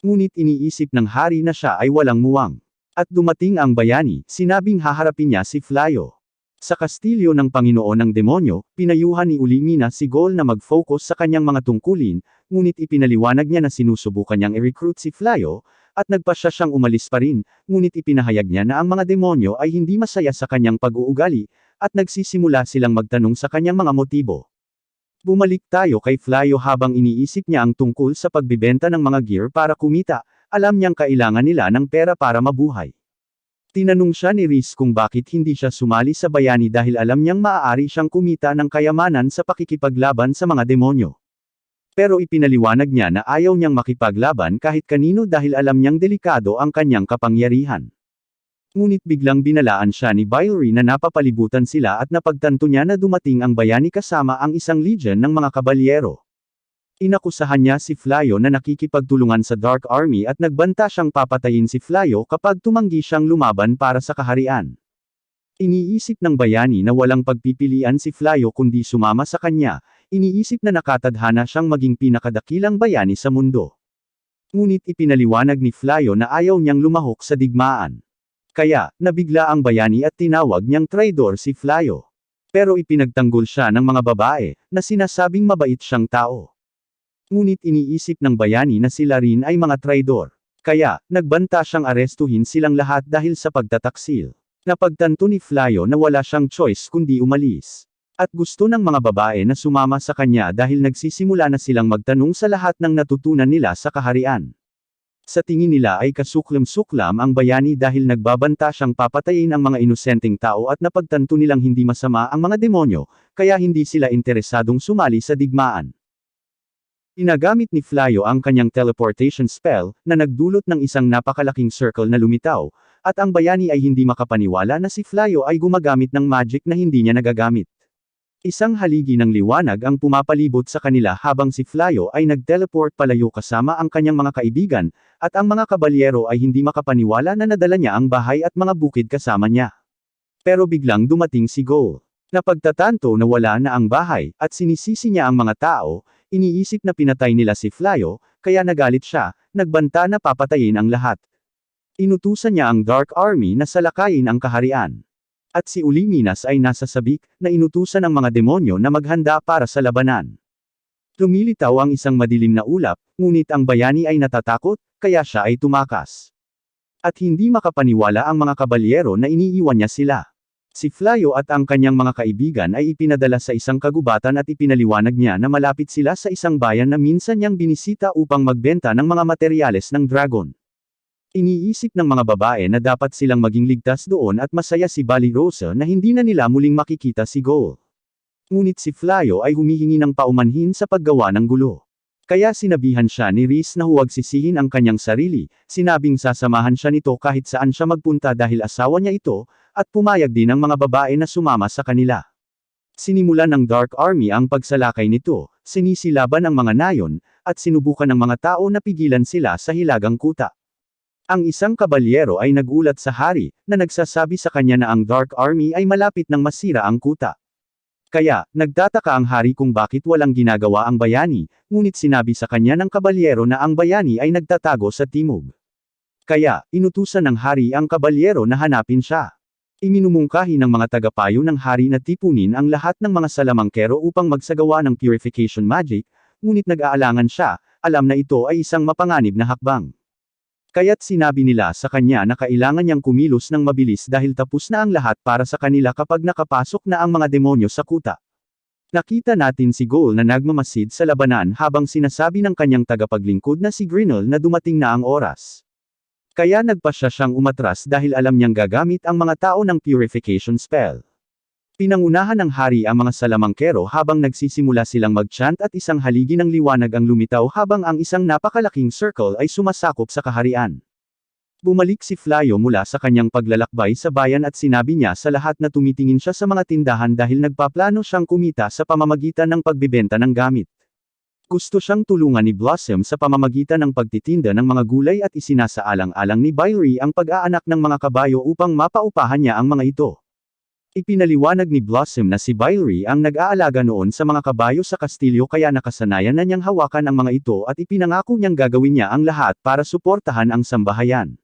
Ngunit iniisip ng hari na siya ay walang muwang. At dumating ang bayani, sinabing haharapin niya si Flyo. Sa kastilyo ng Panginoon ng Demonyo, pinayuhan ni Ulimina si Gol na mag-focus sa kanyang mga tungkulin, ngunit ipinaliwanag niya na sinusubukan niyang i-recruit si Flyo, at nagpasya siyang umalis pa rin, ngunit ipinahayag niya na ang mga demonyo ay hindi masaya sa kanyang pag-uugali, at nagsisimula silang magtanong sa kanyang mga motibo. Bumalik tayo kay Flyo habang iniisip niya ang tungkol sa pagbibenta ng mga gear para kumita, alam niyang kailangan nila ng pera para mabuhay. Tinanong siya ni Reese kung bakit hindi siya sumali sa bayani dahil alam niyang maaari siyang kumita ng kayamanan sa pakikipaglaban sa mga demonyo. Pero ipinaliwanag niya na ayaw niyang makipaglaban kahit kanino dahil alam niyang delikado ang kanyang kapangyarihan. Ngunit biglang binalaan siya ni Bylry na napapalibutan sila at napagtanto niya na dumating ang bayani kasama ang isang legion ng mga kabalyero. Inakusahan niya si Flyo na nakikipagtulungan sa Dark Army at nagbanta siyang papatayin si Flyo kapag tumanggi siyang lumaban para sa kaharian. Iniisip ng bayani na walang pagpipilian si Flyo kundi sumama sa kanya, iniisip na nakatadhana siyang maging pinakadakilang bayani sa mundo. Ngunit ipinaliwanag ni Flyo na ayaw niyang lumahok sa digmaan. Kaya, nabigla ang bayani at tinawag niyang traidor si Flyo. Pero ipinagtanggol siya ng mga babae, na sinasabing mabait siyang tao. Ngunit iniisip ng bayani na sila rin ay mga traidor. Kaya, nagbanta siyang arestuhin silang lahat dahil sa pagtataksil. Napagtanto ni Flyo na wala siyang choice kundi umalis. At gusto ng mga babae na sumama sa kanya dahil nagsisimula na silang magtanong sa lahat ng natutunan nila sa kaharian. Sa tingin nila ay kasuklam-suklam ang bayani dahil nagbabanta siyang papatayin ang mga inosenteng tao at napagtanto nilang hindi masama ang mga demonyo, kaya hindi sila interesadong sumali sa digmaan. Inagamit ni Flyo ang kanyang teleportation spell, na nagdulot ng isang napakalaking circle na lumitaw, at ang bayani ay hindi makapaniwala na si Flyo ay gumagamit ng magic na hindi niya nagagamit. Isang haligi ng liwanag ang pumapalibot sa kanila habang si Flyo ay nag-teleport palayo kasama ang kanyang mga kaibigan, at ang mga kabalyero ay hindi makapaniwala na nadala niya ang bahay at mga bukid kasama niya. Pero biglang dumating si Gol. Napagtatanto na wala na ang bahay, at sinisisi niya ang mga tao, iniisip na pinatay nila si Flyo, kaya nagalit siya, nagbanta na papatayin ang lahat. Inutusan niya ang Dark Army na salakayin ang kaharian. At si Uliminas ay nasa sabik, na inutusan ang mga demonyo na maghanda para sa labanan. Lumilitaw ang isang madilim na ulap, ngunit ang bayani ay natatakot, kaya siya ay tumakas. At hindi makapaniwala ang mga kabalyero na iniiwan niya sila. Si Flyo at ang kanyang mga kaibigan ay ipinadala sa isang kagubatan at ipinaliwanag niya na malapit sila sa isang bayan na minsan niyang binisita upang magbenta ng mga materyales ng dragon. Iniisip ng mga babae na dapat silang maging ligtas doon at masaya si Balirosa na hindi na nila muling makikita si Goal. Ngunit si Flayo ay humihingi ng paumanhin sa paggawa ng gulo. Kaya sinabihan siya ni Reese na huwag sisihin ang kanyang sarili, sinabing sasamahan siya nito kahit saan siya magpunta dahil asawa niya ito, at pumayag din ang mga babae na sumama sa kanila. Sinimulan ng Dark Army ang pagsalakay nito, sinisilaban ang mga nayon, at sinubukan ng mga tao na pigilan sila sa hilagang kuta. Ang isang kabalyero ay nagulat sa hari, na nagsasabi sa kanya na ang Dark Army ay malapit nang masira ang kuta. Kaya, nagtataka ang hari kung bakit walang ginagawa ang bayani, ngunit sinabi sa kanya ng kabalyero na ang bayani ay nagtatago sa timog. Kaya, inutusan ng hari ang kabalyero na hanapin siya. Iminumungkahi ng mga tagapayo ng hari na tipunin ang lahat ng mga salamangkero upang magsagawa ng purification magic, ngunit nag-aalangan siya, alam na ito ay isang mapanganib na hakbang. Kaya't sinabi nila sa kanya na kailangan niyang kumilos ng mabilis dahil tapos na ang lahat para sa kanila kapag nakapasok na ang mga demonyo sa kuta. Nakita natin si Goal na nagmamasid sa labanan habang sinasabi ng kanyang tagapaglingkod na si Grinnell na dumating na ang oras. Kaya nagpasya siyang umatras dahil alam niyang gagamit ang mga tao ng purification spell. Pinangunahan ng hari ang mga salamangkero habang nagsisimula silang mag-chant at isang haligi ng liwanag ang lumitaw habang ang isang napakalaking circle ay sumasakop sa kaharian. Bumalik si Flayo mula sa kanyang paglalakbay sa bayan at sinabi niya sa lahat na tumitingin siya sa mga tindahan dahil nagpaplano siyang kumita sa pamamagitan ng pagbebenta ng gamit. Gusto siyang tulungan ni Blossom sa pamamagitan ng pagtitinda ng mga gulay at isinasaalang-alang ni Byrie ang pag-aanak ng mga kabayo upang mapaupahan niya ang mga ito. Ipinaliwanag ni Blossom na si Byrie ang nag-aalaga noon sa mga kabayo sa kastilyo kaya nakasanayan na niyang hawakan ang mga ito at ipinangako niyang gagawin niya ang lahat para suportahan ang sambahayan.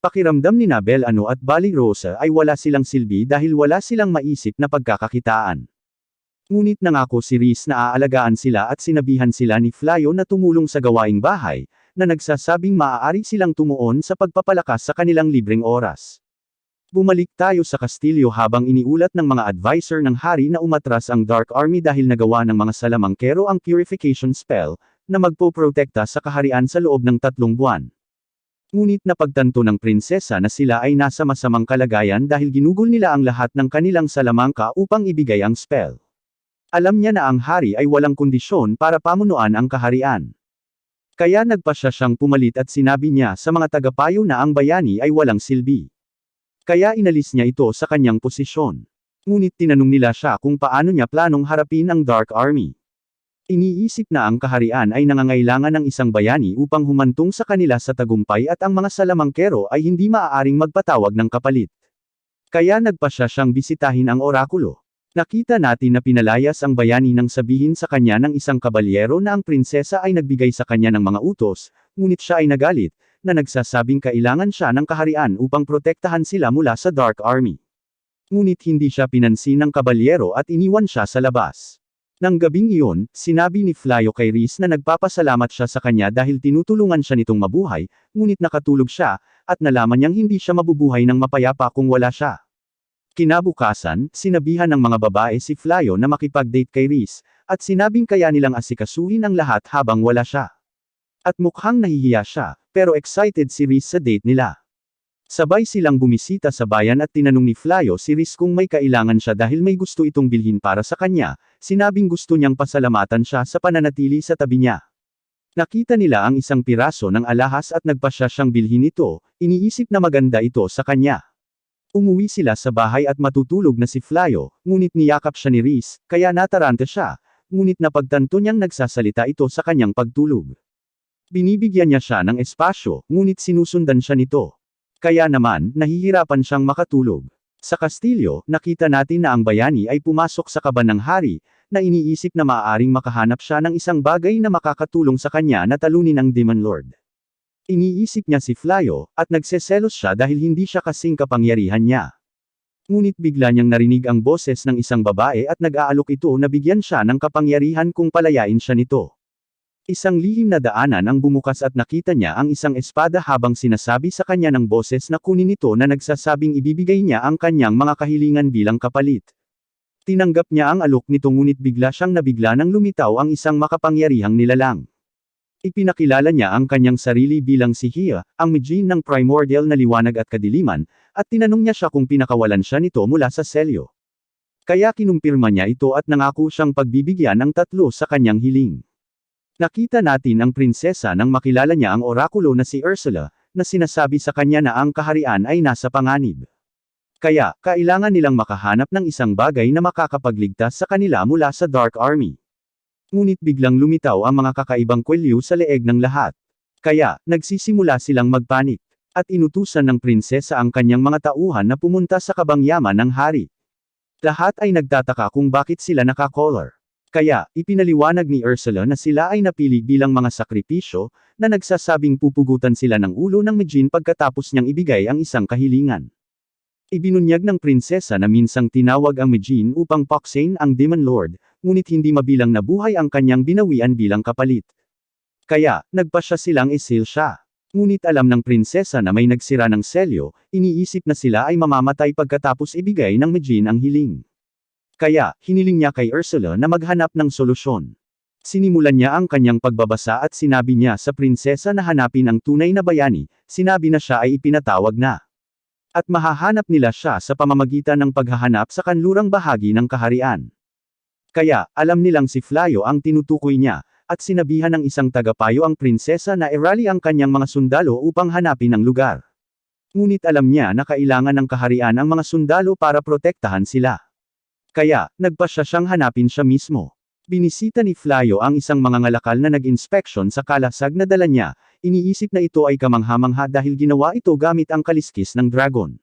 Pakiramdam ni Bellano at Balirosa ay wala silang silbi dahil wala silang maisip na pagkakakitaan. Ngunit nangako si Reese na aalagaan sila at sinabihan sila ni Flayo na tumulong sa gawaing bahay, na nagsasabing maaari silang tumuon sa pagpapalakas sa kanilang libreng oras. Bumalik tayo sa kastilyo habang iniulat ng mga advisor ng hari na umatras ang Dark Army dahil nagawa ng mga salamangkero ang purification spell, na magpoprotekta sa kaharian sa loob ng 3 buwan. Ngunit napagtanto ng prinsesa na sila ay nasa masamang kalagayan dahil ginugol nila ang lahat ng kanilang salamangka upang ibigay ang spell. Alam niya na ang hari ay walang kondisyon para pamunuan ang kaharian. Kaya nagpasya siyang pumalit at sinabi niya sa mga tagapayo na ang bayani ay walang silbi. Kaya inalis niya ito sa kanyang posisyon. Ngunit tinanong nila siya kung paano niya planong harapin ang Dark Army. Iniisip na ang kaharian ay nangangailangan ng isang bayani upang humantong sa kanila sa tagumpay at ang mga salamangkero ay hindi maaaring magpatawag ng kapalit. Kaya nagpasya siyang bisitahin ang orakulo. Nakita natin na pinalayas ang bayani nang sabihin sa kanya ng isang kabalyero na ang prinsesa ay nagbigay sa kanya ng mga utos, ngunit siya ay nagalit, na nagsasabing kailangan siya ng kaharian upang protektahan sila mula sa Dark Army. Ngunit hindi siya pinansin ng kabalyero at iniwan siya sa labas. Nang gabing iyon, sinabi ni Flayo kay Reese na nagpapasalamat siya sa kanya dahil tinutulungan siya nitong mabuhay, ngunit nakatulog siya, at nalaman niyang hindi siya mabubuhay ng mapayapa kung wala siya. Kinabukasan, sinabihan ng mga babae si Flayo na makipag-date kay Reese, at sinabing kaya nilang asikasuhin ang lahat habang wala siya. At mukhang nahihiya siya, pero excited si Reese sa date nila. Sabay silang bumisita sa bayan at tinanong ni Flayo si Reese kung may kailangan siya dahil may gusto itong bilhin para sa kanya, sinabing gusto niyang pasalamatan siya sa pananatili sa tabi niya. Nakita nila ang isang piraso ng alahas at nagpasya siyang bilhin ito, iniisip na maganda ito sa kanya. Umuwi sila sa bahay at matutulog na si Flayo, ngunit niyakap siya ni Reese, kaya nataranta siya, ngunit napagtanto niyang nagsasalita ito sa kanyang pagtulog. Binibigyan niya siya ng espasyo, ngunit sinusundan siya nito. Kaya naman, nahihirapan siyang makatulog. Sa kastilyo, nakita natin na ang bayani ay pumasok sa kaban ng hari, na iniisip na maaaring makahanap siya ng isang bagay na makakatulong sa kanya na talunin ang Demon Lord. Iniisip niya si Flayo, at nagseselos siya dahil hindi siya kasing kapangyarihan niya. Ngunit bigla niyang narinig ang boses ng isang babae at nag-aalok ito na bigyan siya ng kapangyarihan kung palayain siya nito. Isang lihim na daanan ang bumukas at nakita niya ang isang espada habang sinasabi sa kanya ng boses na kunin ito na nagsasabing ibibigay niya ang kanyang mga kahilingan bilang kapalit. Tinanggap niya ang alok nito ngunit bigla siyang nabigla nang lumitaw ang isang makapangyarihang nilalang. Ipinakilala niya ang kanyang sarili bilang si Hia, ang Mijin ng primordial na liwanag at kadiliman, at tinanong niya siya kung pinakawalan siya nito mula sa selyo. Kaya kinumpirma niya ito at nangako siyang pagbibigyan ng 3 sa kanyang hiling. Nakita natin ang prinsesa nang makilala niya ang orakulo na si Ursula, na sinasabi sa kanya na ang kaharian ay nasa panganib. Kaya, kailangan nilang makahanap ng isang bagay na makakapagligtas sa kanila mula sa Dark Army. Ngunit biglang lumitaw ang mga kakaibang kwelyo sa leeg ng lahat. Kaya, nagsisimula silang magpanik. At inutusan ng prinsesa ang kanyang mga tauhan na pumunta sa kabangyaman ng hari. Lahat ay nagtataka kung bakit sila naka-collar. Kaya, ipinaliwanag ni Ursula na sila ay napili bilang mga sakripisyo, na nagsasabing pupugutan sila ng ulo ng Mijin pagkatapos niyang ibigay ang isang kahilingan. Ibinunyag ng prinsesa na minsang tinawag ang Mijin upang paksain ang Demon Lord, ngunit hindi mabilang na buhay ang kanyang binawian bilang kapalit. Kaya, nagpasya silang isil siya. Ngunit alam ng prinsesa na may nagsira ng selyo, iniisip na sila ay mamamatay pagkatapos ibigay ng Mijin ang hiling. Kaya, hiniling niya kay Ursula na maghanap ng solusyon. Sinimulan niya ang kanyang pagbabasa at sinabi niya sa prinsesa na hanapin ang tunay na bayani, sinabi na siya ay ipinatawag na. At mahahanap nila siya sa pamamagitan ng paghahanap sa kanlurang bahagi ng kaharian. Kaya, alam nilang si Flayo ang tinutukoy niya, at sinabihan ng isang tagapayo ang prinsesa na irali ang kanyang mga sundalo upang hanapin ang lugar. Ngunit alam niya na kailangan ng kaharian ang mga sundalo para protektahan sila. Kaya, nagpasya siyang hanapin siya mismo. Binisita ni Flayo ang isang mangangalakal na nag-inspeksyon sa kalasag na dala niya, iniisip na ito ay kamangha-mangha dahil ginawa ito gamit ang kaliskis ng dragon.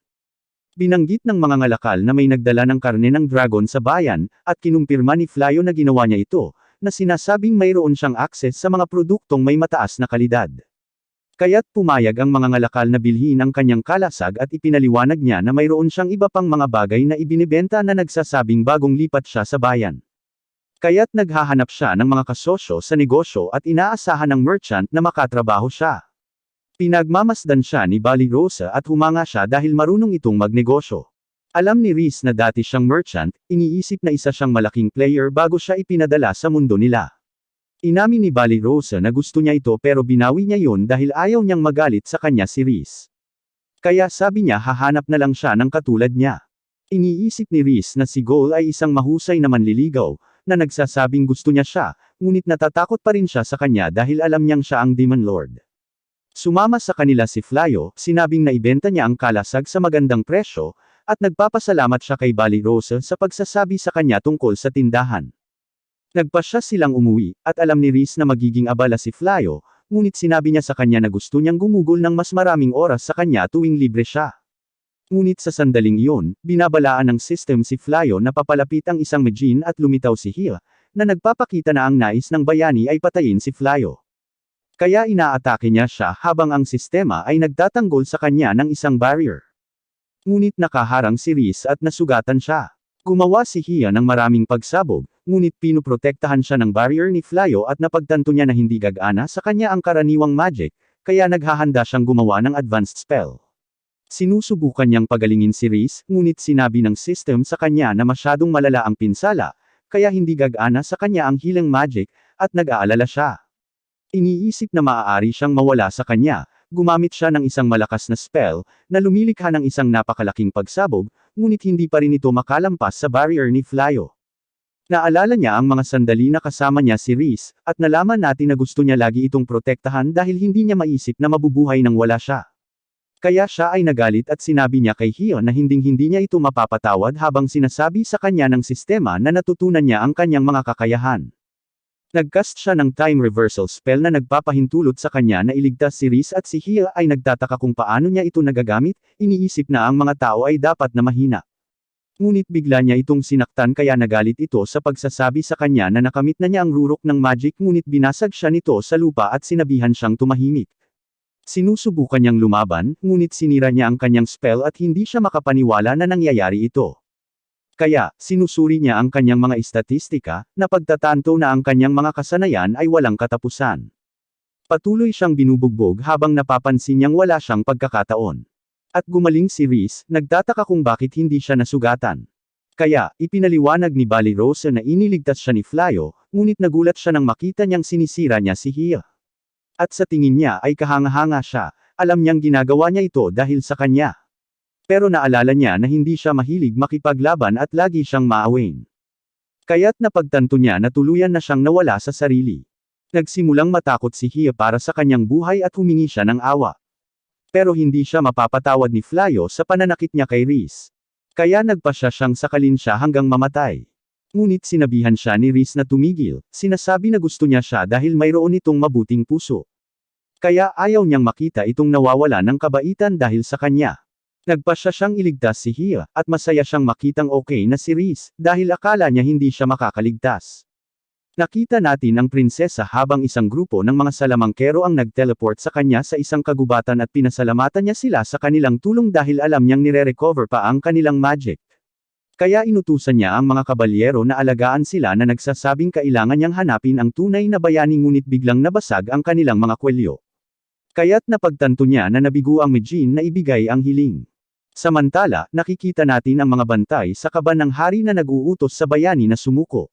Binanggit ng mangangalakal na may nagdala ng karne ng dragon sa bayan, at kinumpirma ni Flayo na ginawa niya ito, na sinasabing mayroon siyang akses sa mga produktong may mataas na kalidad. Kaya't pumayag ang mangangalakal na bilhin ang kanyang kalasag at ipinaliwanag niya na mayroon siyang iba pang mga bagay na ibinibenta na nagsasabing bagong lipat siya sa bayan. Kaya't naghahanap siya ng mga kasosyo sa negosyo at inaasahan ng merchant na makatrabaho siya. Pinagmamasdan siya ni Bali Rosa at humanga siya dahil marunong itong magnegosyo. Alam ni Reese na dati siyang merchant, iniisip na isa siyang malaking player bago siya ipinadala sa mundo nila. Inamin ni Bali Rosa na gusto niya ito pero binawi niya yon dahil ayaw niyang magalit sa kanya si Reese. Kaya sabi niya hahanap na lang siya ng katulad niya. Iniisip ni Reese na si Goal ay isang mahusay na manliligaw, na nagsasabing gusto niya siya, ngunit natatakot pa rin siya sa kanya dahil alam niyang siya ang Demon Lord. Sumama sa kanila si Flayo, sinabing na ibenta niya ang kalasag sa magandang presyo, at nagpapasalamat siya kay Bali Rosa sa pagsasabi sa kanya tungkol sa tindahan. Nagpasya silang umuwi, at alam ni Reese na magiging abala si Flayo, ngunit sinabi niya sa kanya na gusto niyang gumugol ng mas maraming oras sa kanya tuwing libre siya. Ngunit sa sandaling iyon, binabalaan ng system si Flayo na papalapit ang isang Mijin at lumitaw si Hia, na nagpapakita na ang nais ng bayani ay patayin si Flayo. Kaya inaatake niya siya habang ang sistema ay nagtatanggol sa kanya ng isang barrier. Ngunit nakaharang si Reese at nasugatan siya. Gumawa si Hia ng maraming pagsabog, ngunit pinuprotektahan siya ng barrier ni Flayo at napagtanto niya na hindi gagana sa kanya ang karaniwang magic, kaya naghahanda siyang gumawa ng advanced spell. Sinusubukan niyang pagalingin si Reese, ngunit sinabi ng system sa kanya na masyadong malala ang pinsala, kaya hindi gagana sa kanya ang healing magic, at nag-aalala siya. Iniisip na maaari siyang mawala sa kanya, gumamit siya ng isang malakas na spell, na lumilikha ng isang napakalaking pagsabog, ngunit hindi pa rin ito makalampas sa barrier ni Flayo. Naalala niya ang mga sandali na kasama niya si Reese, at nalaman natin na gusto niya lagi itong protektahan dahil hindi niya maisip na mabubuhay nang wala siya. Kaya siya ay nagalit at sinabi niya kay Hia na hinding-hindi niya ito mapapatawad habang sinasabi sa kanya ng sistema na natutunan niya ang kanyang mga kakayahan. Nagcast siya ng time reversal spell na nagpapahintulot sa kanya na iligtas si Reese at si Hia ay nagtataka kung paano niya ito nagagamit, iniisip na ang mga tao ay dapat na mahina. Ngunit bigla niya itong sinaktan kaya nagalit ito sa pagsasabi sa kanya na nakamit na niya ang rurok ng magic ngunit binasag siya nito sa lupa at sinabihan siyang tumahimik. Sinusubukan niyang lumaban, ngunit sinira niya ang kanyang spell at hindi siya makapaniwala na nangyayari ito. Kaya, sinusuri niya ang kanyang mga istatistika, na pagtatanto na ang kanyang mga kasanayan ay walang katapusan. Patuloy siyang binubugbog habang napapansin niyang wala siyang pagkakataon. At gumaling si Reese, nagtataka kung bakit hindi siya nasugatan. Kaya, ipinaliwanag ni Bali Rosa na iniligtas siya ni Flayo, ngunit nagulat siya nang makita niyang sinisira niya si Hia. At sa tingin niya ay kahanga-hanga siya, alam niyang ginagawa niya ito dahil sa kanya. Pero naalala niya na hindi siya mahilig makipaglaban at lagi siyang maawin. Kaya't napagtanto niya na tuluyan na siyang nawala sa sarili. Nagsimulang matakot si Hia para sa kanyang buhay at humingi siya ng awa. Pero hindi siya mapapatawad ni Flyo sa pananakit niya kay Reese. Kaya nagpasya siyang sakalin siya hanggang mamatay. Ngunit sinabihan siya ni Reese na tumigil, sinasabi na gusto niya siya dahil mayroon itong mabuting puso. Kaya ayaw niyang makita itong nawawala ng kabaitan dahil sa kanya. Nagpasya siyang iligtas si Hia, at masaya siyang makitang okay na si Reese, dahil akala niya hindi siya makakaligtas. Nakita natin ang prinsesa habang isang grupo ng mga salamangkero ang nag-teleport sa kanya sa isang kagubatan at pinasalamatan niya sila sa kanilang tulong dahil alam niyang nire-recover pa ang kanilang magic. Kaya inutusan niya ang mga kabalyero na alagaan sila na nagsasabing kailangan niyang hanapin ang tunay na bayani ngunit biglang nabasag ang kanilang mga kwelyo. Kaya't napagtanto niya na nabigo ang Mijin na ibigay ang hiling. Samantala, nakikita natin ang mga bantay sa kaban ng hari na nag-uutos sa bayani na sumuko.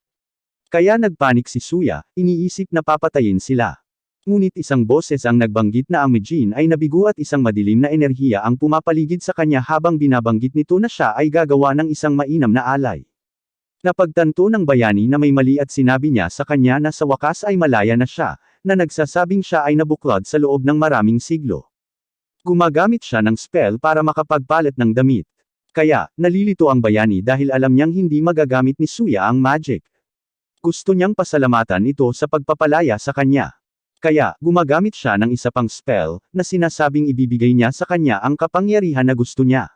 Kaya nagpanik si Suya, iniisip na papatayin sila. Ngunit isang boses ang nagbanggit na ang Mijin ay nabigo at isang madilim na enerhiya ang pumapaligid sa kanya habang binabanggit nito na siya ay gagawa ng isang mainam na alay. Napagtanto ng bayani na may mali at sinabi niya sa kanya na sa wakas ay malaya na siya, na nagsasabing siya ay nabuklod sa loob ng maraming siglo. Gumagamit siya ng spell para makapagpalit ng damit. Kaya, nalilito ang bayani dahil alam niyang hindi magagamit ni Suya ang magic. Gusto niyang pasalamatan ito sa pagpapalaya sa kanya. Kaya, gumagamit siya ng isa pang spell, na sinasabing ibibigay niya sa kanya ang kapangyarihan na gusto niya.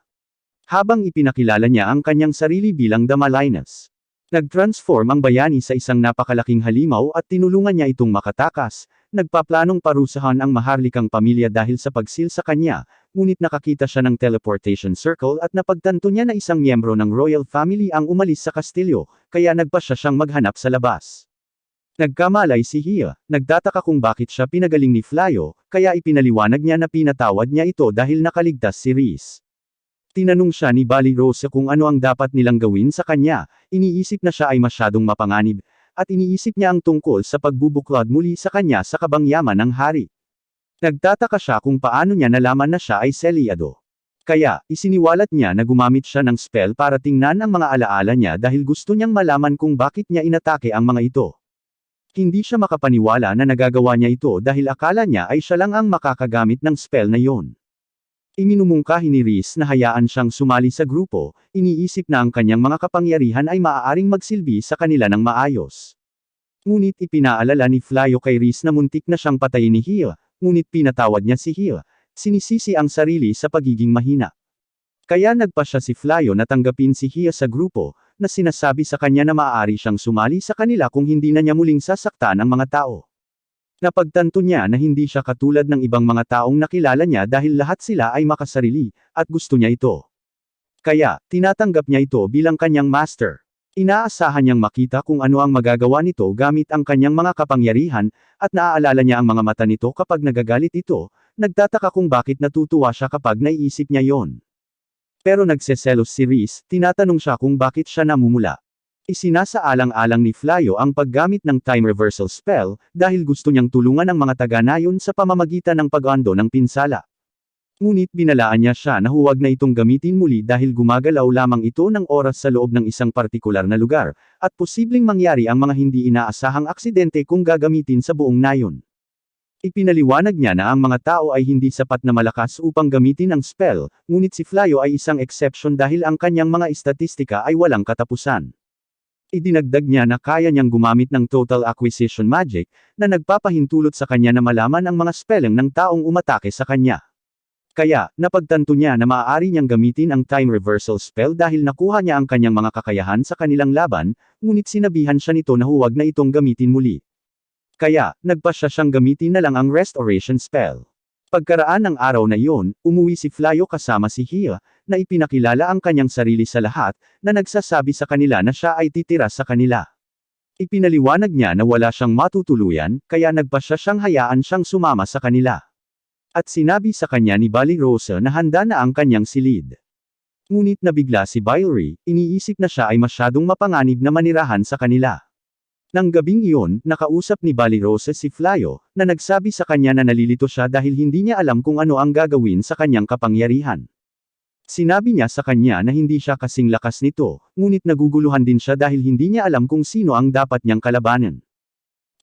Habang ipinakilala niya ang kanyang sarili bilang Damalines. Nag-transform ang bayani sa isang napakalaking halimaw at tinulungan niya itong makatakas, nagpaplanong parusahan ang maharlikang pamilya dahil sa pagsil sa kanya, ngunit nakakita siya ng teleportation circle at napagtanto niya na isang miyembro ng royal family ang umalis sa kastilyo, kaya nagpasya siyang maghanap sa labas. Nagkamalay si Hia, nagtataka kung bakit siya pinagaling ni Flyo, kaya ipinaliwanag niya na pinatawad niya ito dahil nakaligtas si Reese. Tinanong siya ni Bali Rose kung ano ang dapat nilang gawin sa kanya, iniisip na siya ay masyadong mapanganib, at iniisip niya ang tungkol sa pagbubuklod muli sa kanya sa kabangyaman ng hari. Nagtataka siya kung paano niya nalaman na siya ay selyado. Kaya, isiniwalat niya na gumamit siya ng spell para tingnan ang mga alaala niya dahil gusto niyang malaman kung bakit niya inatake ang mga ito. Hindi siya makapaniwala na nagagawa niya ito dahil akala niya ay siya lang ang makakagamit ng spell na yon. Iminumungkahi ni Reese na hayaan siyang sumali sa grupo, iniisip na ang kanyang mga kapangyarihan ay maaaring magsilbi sa kanila ng maayos. Ngunit ipinaalala ni Flyo kay Reese na muntik na siyang patayin ni Hia, ngunit pinatawad niya si Hia, sinisisi ang sarili sa pagiging mahina. Kaya nagpasya si Flyo na tanggapin si Hia sa grupo, na sinasabi sa kanya na maaari siyang sumali sa kanila kung hindi na niya muling sasaktan ang mga tao. Napagtanto niya na hindi siya katulad ng ibang mga taong nakilala niya dahil lahat sila ay makasarili, at gusto niya ito. Kaya, tinatanggap niya ito bilang kanyang master. Inaasahan niyang makita kung ano ang magagawa nito gamit ang kanyang mga kapangyarihan, at naaalala niya ang mga mata nito kapag nagagalit ito, nagtataka kung bakit natutuwa siya kapag naiisip niya yon. Pero nagseselos si Reese, tinatanong siya kung bakit siya namumula. Isinasaalang-alang ni Flyo ang paggamit ng time reversal spell, dahil gusto niyang tulungan ang mga taga-nayon sa pamamagitan ng pag-ando ng pinsala. Ngunit binalaan niya siya na huwag na itong gamitin muli dahil gumagalaw lamang ito ng oras sa loob ng isang partikular na lugar, at posibleng mangyari ang mga hindi inaasahang aksidente kung gagamitin sa buong nayon. Ipinaliwanag niya na ang mga tao ay hindi sapat na malakas upang gamitin ang spell, ngunit si Flyo ay isang exception dahil ang kanyang mga estatistika ay walang katapusan. Idinagdag niya na kaya niyang gumamit ng total acquisition magic, na nagpapahintulot sa kanya na malaman ang mga spelling ng taong umatake sa kanya. Kaya, napagtanto niya na maaari niyang gamitin ang time reversal spell dahil nakuha niya ang kanyang mga kakayahan sa kanilang laban, ngunit sinabihan siya nito na huwag na itong gamitin muli. Kaya, nagpasya siyang gamitin na lang ang restoration spell. Pagkaraan ng araw na iyon, umuwi si Flyo kasama si Hia, na ipinakilala ang kanyang sarili sa lahat, na nagsasabi sa kanila na siya ay titira sa kanila. Ipinaliwanag niya na wala siyang matutuluyan, kaya nagpasya siyang hayaan siyang sumama sa kanila. At sinabi sa kanya ni Bali Rose na handa na ang kanyang silid. Ngunit nabigla si Bylri, iniisip na siya ay masyadong mapanganib na manirahan sa kanila. Nang gabing iyon, nakausap ni Balirosa si Flayo, na nagsabi sa kanya na nalilito siya dahil hindi niya alam kung ano ang gagawin sa kanyang kapangyarihan. Sinabi niya sa kanya na hindi siya kasing lakas nito, ngunit naguguluhan din siya dahil hindi niya alam kung sino ang dapat niyang kalabanan.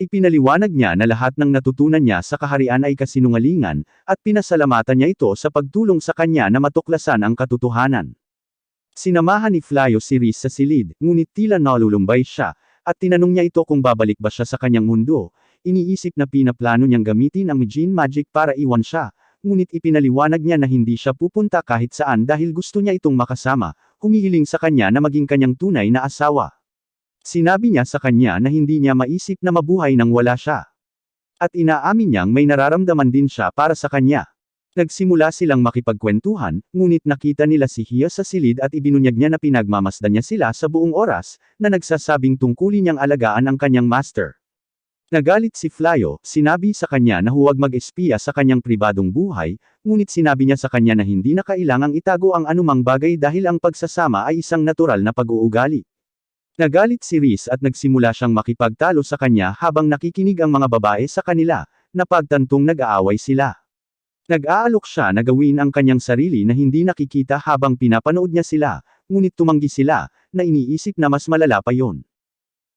Ipinaliwanag niya na lahat ng natutunan niya sa kaharian ay kasinungalingan, at pinasalamatan niya ito sa pagtulong sa kanya na matuklasan ang katotohanan. Sinamahan ni Flayo si Riz sa silid, ngunit tila nalulumbay siya, at tinanong niya ito kung babalik ba siya sa kanyang mundo. Iniisip na pinaplano niyang gamitin ang Mujin Magic para iwan siya, ngunit ipinaliwanag niya na hindi siya pupunta kahit saan dahil gusto niya itong makasama, humihiling sa kanya na maging kanyang tunay na asawa. Sinabi niya sa kanya na hindi niya maisip na mabuhay nang wala siya. At inaamin niyang may nararamdaman din siya para sa kanya. Nagsimula silang makipagkwentuhan, ngunit nakita nila si Hia sa silid at ibinunyag niya na pinagmamasdan niya sila sa buong oras, na nagsasabing tungkulin niyang alagaan ang kanyang master. Nagalit si Flayo, sinabi sa kanya na huwag mag-espiya sa kanyang pribadong buhay, ngunit sinabi niya sa kanya na hindi na kailangang itago ang anumang bagay dahil ang pagsasama ay isang natural na pag-uugali. Nagalit si Riz at nagsimula siyang makipagtalo sa kanya habang nakikinig ang mga babae sa kanila, na pagtantong nag-aaway sila. Nag-aalok siya na gawin ang kanyang sarili na hindi nakikita habang pinapanood niya sila, ngunit tumanggi sila, na iniisip na mas malala pa yon.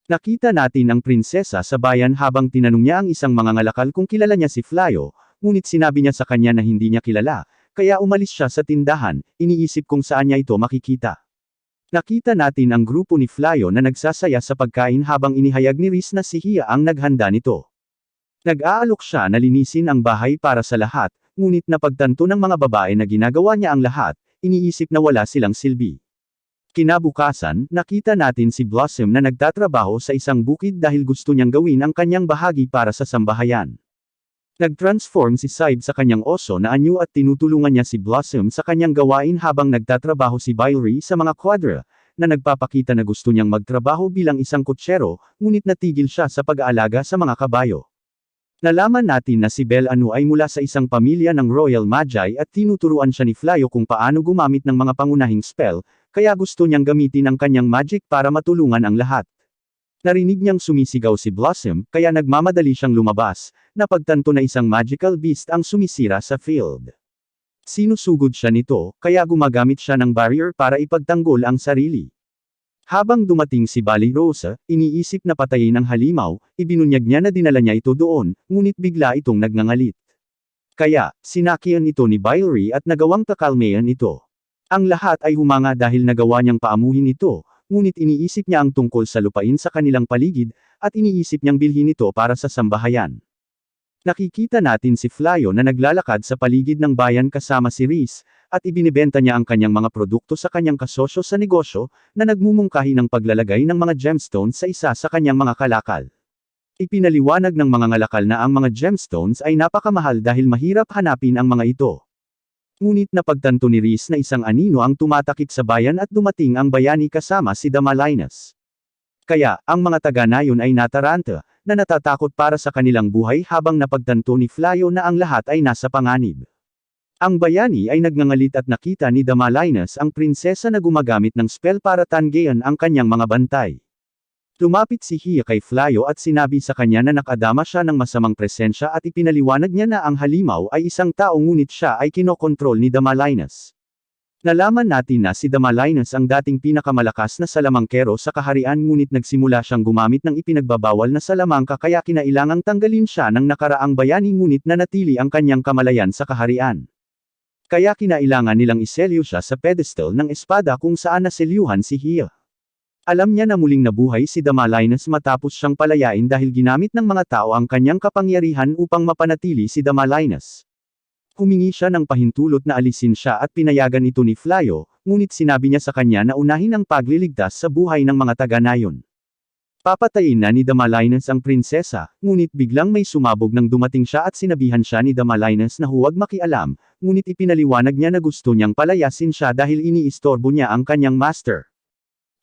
Nakita natin ang prinsesa sa bayan habang tinanong niya ang isang mangangalakal kung kilala niya si Flayo, ngunit sinabi niya sa kanya na hindi niya kilala, kaya umalis siya sa tindahan, iniisip kung saan niya ito makikita. Nakita natin ang grupo ni Flayo na nagsasaya sa pagkain habang inihayag ni Riz na si Hia ang naghanda nito. Nag-aalok siya na linisin ang bahay para sa lahat, ngunit napagtanto ng mga babae na ginagawa niya ang lahat, iniisip na wala silang silbi. Kinabukasan, nakita natin si Blossom na nagtatrabaho sa isang bukid dahil gusto niyang gawin ang kanyang bahagi para sa sambahayan. Nag-transform si Saib sa kanyang oso na anyo at tinutulungan niya si Blossom sa kanyang gawain habang nagtatrabaho si Bylri sa mga quadra, na nagpapakita na gusto niyang magtrabaho bilang isang kutsero, ngunit natigil siya sa pag-aalaga sa mga kabayo. Nalaman natin na si Bel Anu ay mula sa isang pamilya ng Royal Magi at tinuturuan siya ni Flayo kung paano gumamit ng mga pangunahing spell, kaya gusto niyang gamitin ang kanyang magic para matulungan ang lahat. Narinig niyang sumisigaw si Blossom, kaya nagmamadali siyang lumabas, napagtanto na isang magical beast ang sumisira sa field. Sinusugod siya nito, kaya gumagamit siya ng barrier para ipagtanggol ang sarili. Habang dumating si Balirosa, iniisip na patayin ang halimaw, ibinunyag niya na dinala niya ito doon, ngunit bigla itong nagngangalit. Kaya, sinakian ito ni Bylri at nagawang kakalmayan ito. Ang lahat ay humanga dahil nagawa niyang paamuhin ito, ngunit iniisip niya ang tungkol sa lupain sa kanilang paligid, at iniisip niyang bilhin ito para sa sambahayan. Nakikita natin si Flayo na naglalakad sa paligid ng bayan kasama si Riz, at ibinibenta niya ang kanyang mga produkto sa kanyang kasosyo sa negosyo, na nagmumungkahi ng paglalagay ng mga gemstones sa isa sa kanyang mga kalakal. Ipinaliwanag ng mga ngalakal na ang mga gemstones ay napakamahal dahil mahirap hanapin ang mga ito. Ngunit napagtanto ni Riz na isang anino ang tumatakip sa bayan at dumating ang bayani kasama si Damalinas. Kaya, ang mga taga-nayon ay nataranta, na natatakot para sa kanilang buhay habang napagtanto ni Flayo na ang lahat ay nasa panganib. Ang bayani ay nagngangalit at nakita ni Damalinas ang prinsesa na gumagamit ng spell para tanggihan ang kanyang mga bantay. Lumapit si Hia kay Flayo at sinabi sa kanya na nakadama siya ng masamang presensya at ipinaliwanag niya na ang halimaw ay isang tao ngunit siya ay kinokontrol ni Damalinas. Nalaman natin na si Damalinas ang dating pinakamalakas na salamangkero sa kaharian ngunit nagsimula siyang gumamit ng ipinagbabawal na salamangka kaya kinailangang tanggalin siya ng nakaraang bayani ngunit nanatili ang kanyang kamalayan sa kaharian. Kaya kinailangan nilang iselyo siya sa pedestal ng espada kung saan naselyuhan si Hia. Alam niya na muling nabuhay si Damalinas matapos siyang palayain dahil ginamit ng mga tao ang kanyang kapangyarihan upang mapanatili si Damalinas. Humingi siya ng pahintulot na alisin siya at pinayagan ito ni Flayo, ngunit sinabi niya sa kanya na unahin ang pagliligtas sa buhay ng mga taga-nayon. Papatayin na ni Damalinas ang prinsesa, ngunit biglang may sumabog nang dumating siya at sinabihan siya ni Damalinas na huwag makialam, ngunit ipinaliwanag niya na gusto niyang palayasin siya dahil iniistorbo niya ang kanyang master.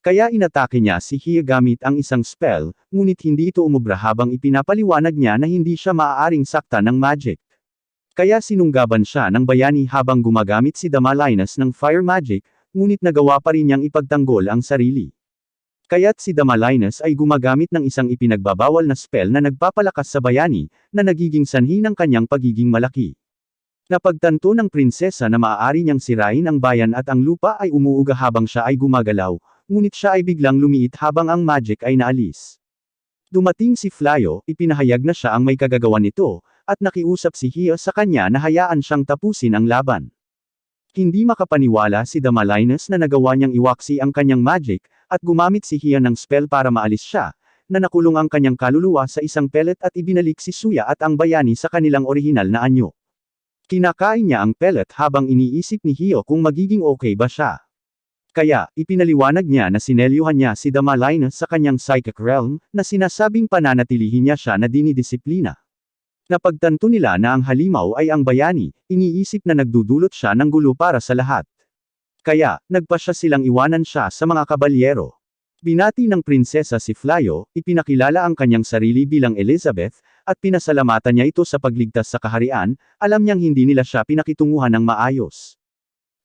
Kaya inatake niya si Hia gamit ang isang spell, ngunit hindi ito umubra habang ipinapaliwanag niya na hindi siya maaaring sakta ng magic. Kaya sinunggaban siya ng bayani habang gumagamit si Damalinas ng fire magic, ngunit nagawa pa rin niyang ipagtanggol ang sarili. Kaya't si Damalines ay gumagamit ng isang ipinagbabawal na spell na nagpapalakas sa bayani, na nagiging sanhi ng kanyang pagiging malaki. Napagtanto ng prinsesa na maaari niyang sirain ang bayan at ang lupa ay umuuga habang siya ay gumagalaw, ngunit siya ay biglang lumiit habang ang magic ay naalis. Dumating si Flyo, ipinahayag na siya ang may kagagawan nito, at nakiusap si Hia sa kanya na hayaan siyang tapusin ang laban. Hindi makapaniwala si Damalines na nagawa niyang iwaksi ang kanyang magic, at gumamit si Hia ng spell para maalis siya, na nakulong ang kanyang kaluluwa sa isang pellet at ibinalik si Suya at ang bayani sa kanilang orihinal na anyo. Kinakain niya ang pellet habang iniisip ni Hio kung magiging okay ba siya. Kaya, ipinaliwanag niya na sinelyuhan niya si Damalines sa kanyang psychic realm, na sinasabing pananatilihin niya siya na dinidisiplina. Napagtanto nila na ang halimaw ay ang bayani, iniisip na nagdudulot siya ng gulo para sa lahat. Kaya, nagpasya silang iwanan siya sa mga kabalyero. Binati ng prinsesa si Flyo, ipinakilala ang kanyang sarili bilang Elizabeth, at pinasalamatan niya ito sa pagligtas sa kaharian, alam niyang hindi nila siya pinakitunguhan ng maayos.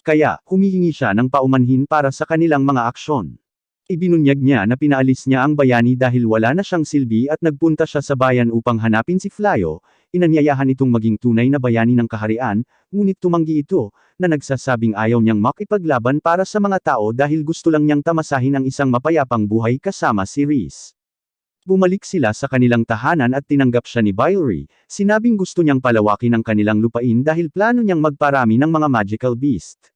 Kaya, humihingi siya ng paumanhin para sa kanilang mga aksyon. Ibinunyag niya na pinaalis niya ang bayani dahil wala na siyang silbi at nagpunta siya sa bayan upang hanapin si Flyo, inanyayahan itong maging tunay na bayani ng kaharian, ngunit tumanggi ito, na nagsasabing ayaw niyang makipaglaban para sa mga tao dahil gusto lang niyang tamasahin ang isang mapayapang buhay kasama si Rhys. Bumalik sila sa kanilang tahanan at tinanggap siya ni Bylry, sinabing gusto niyang palawakin ang kanilang lupain dahil plano niyang magparami ng mga magical beast.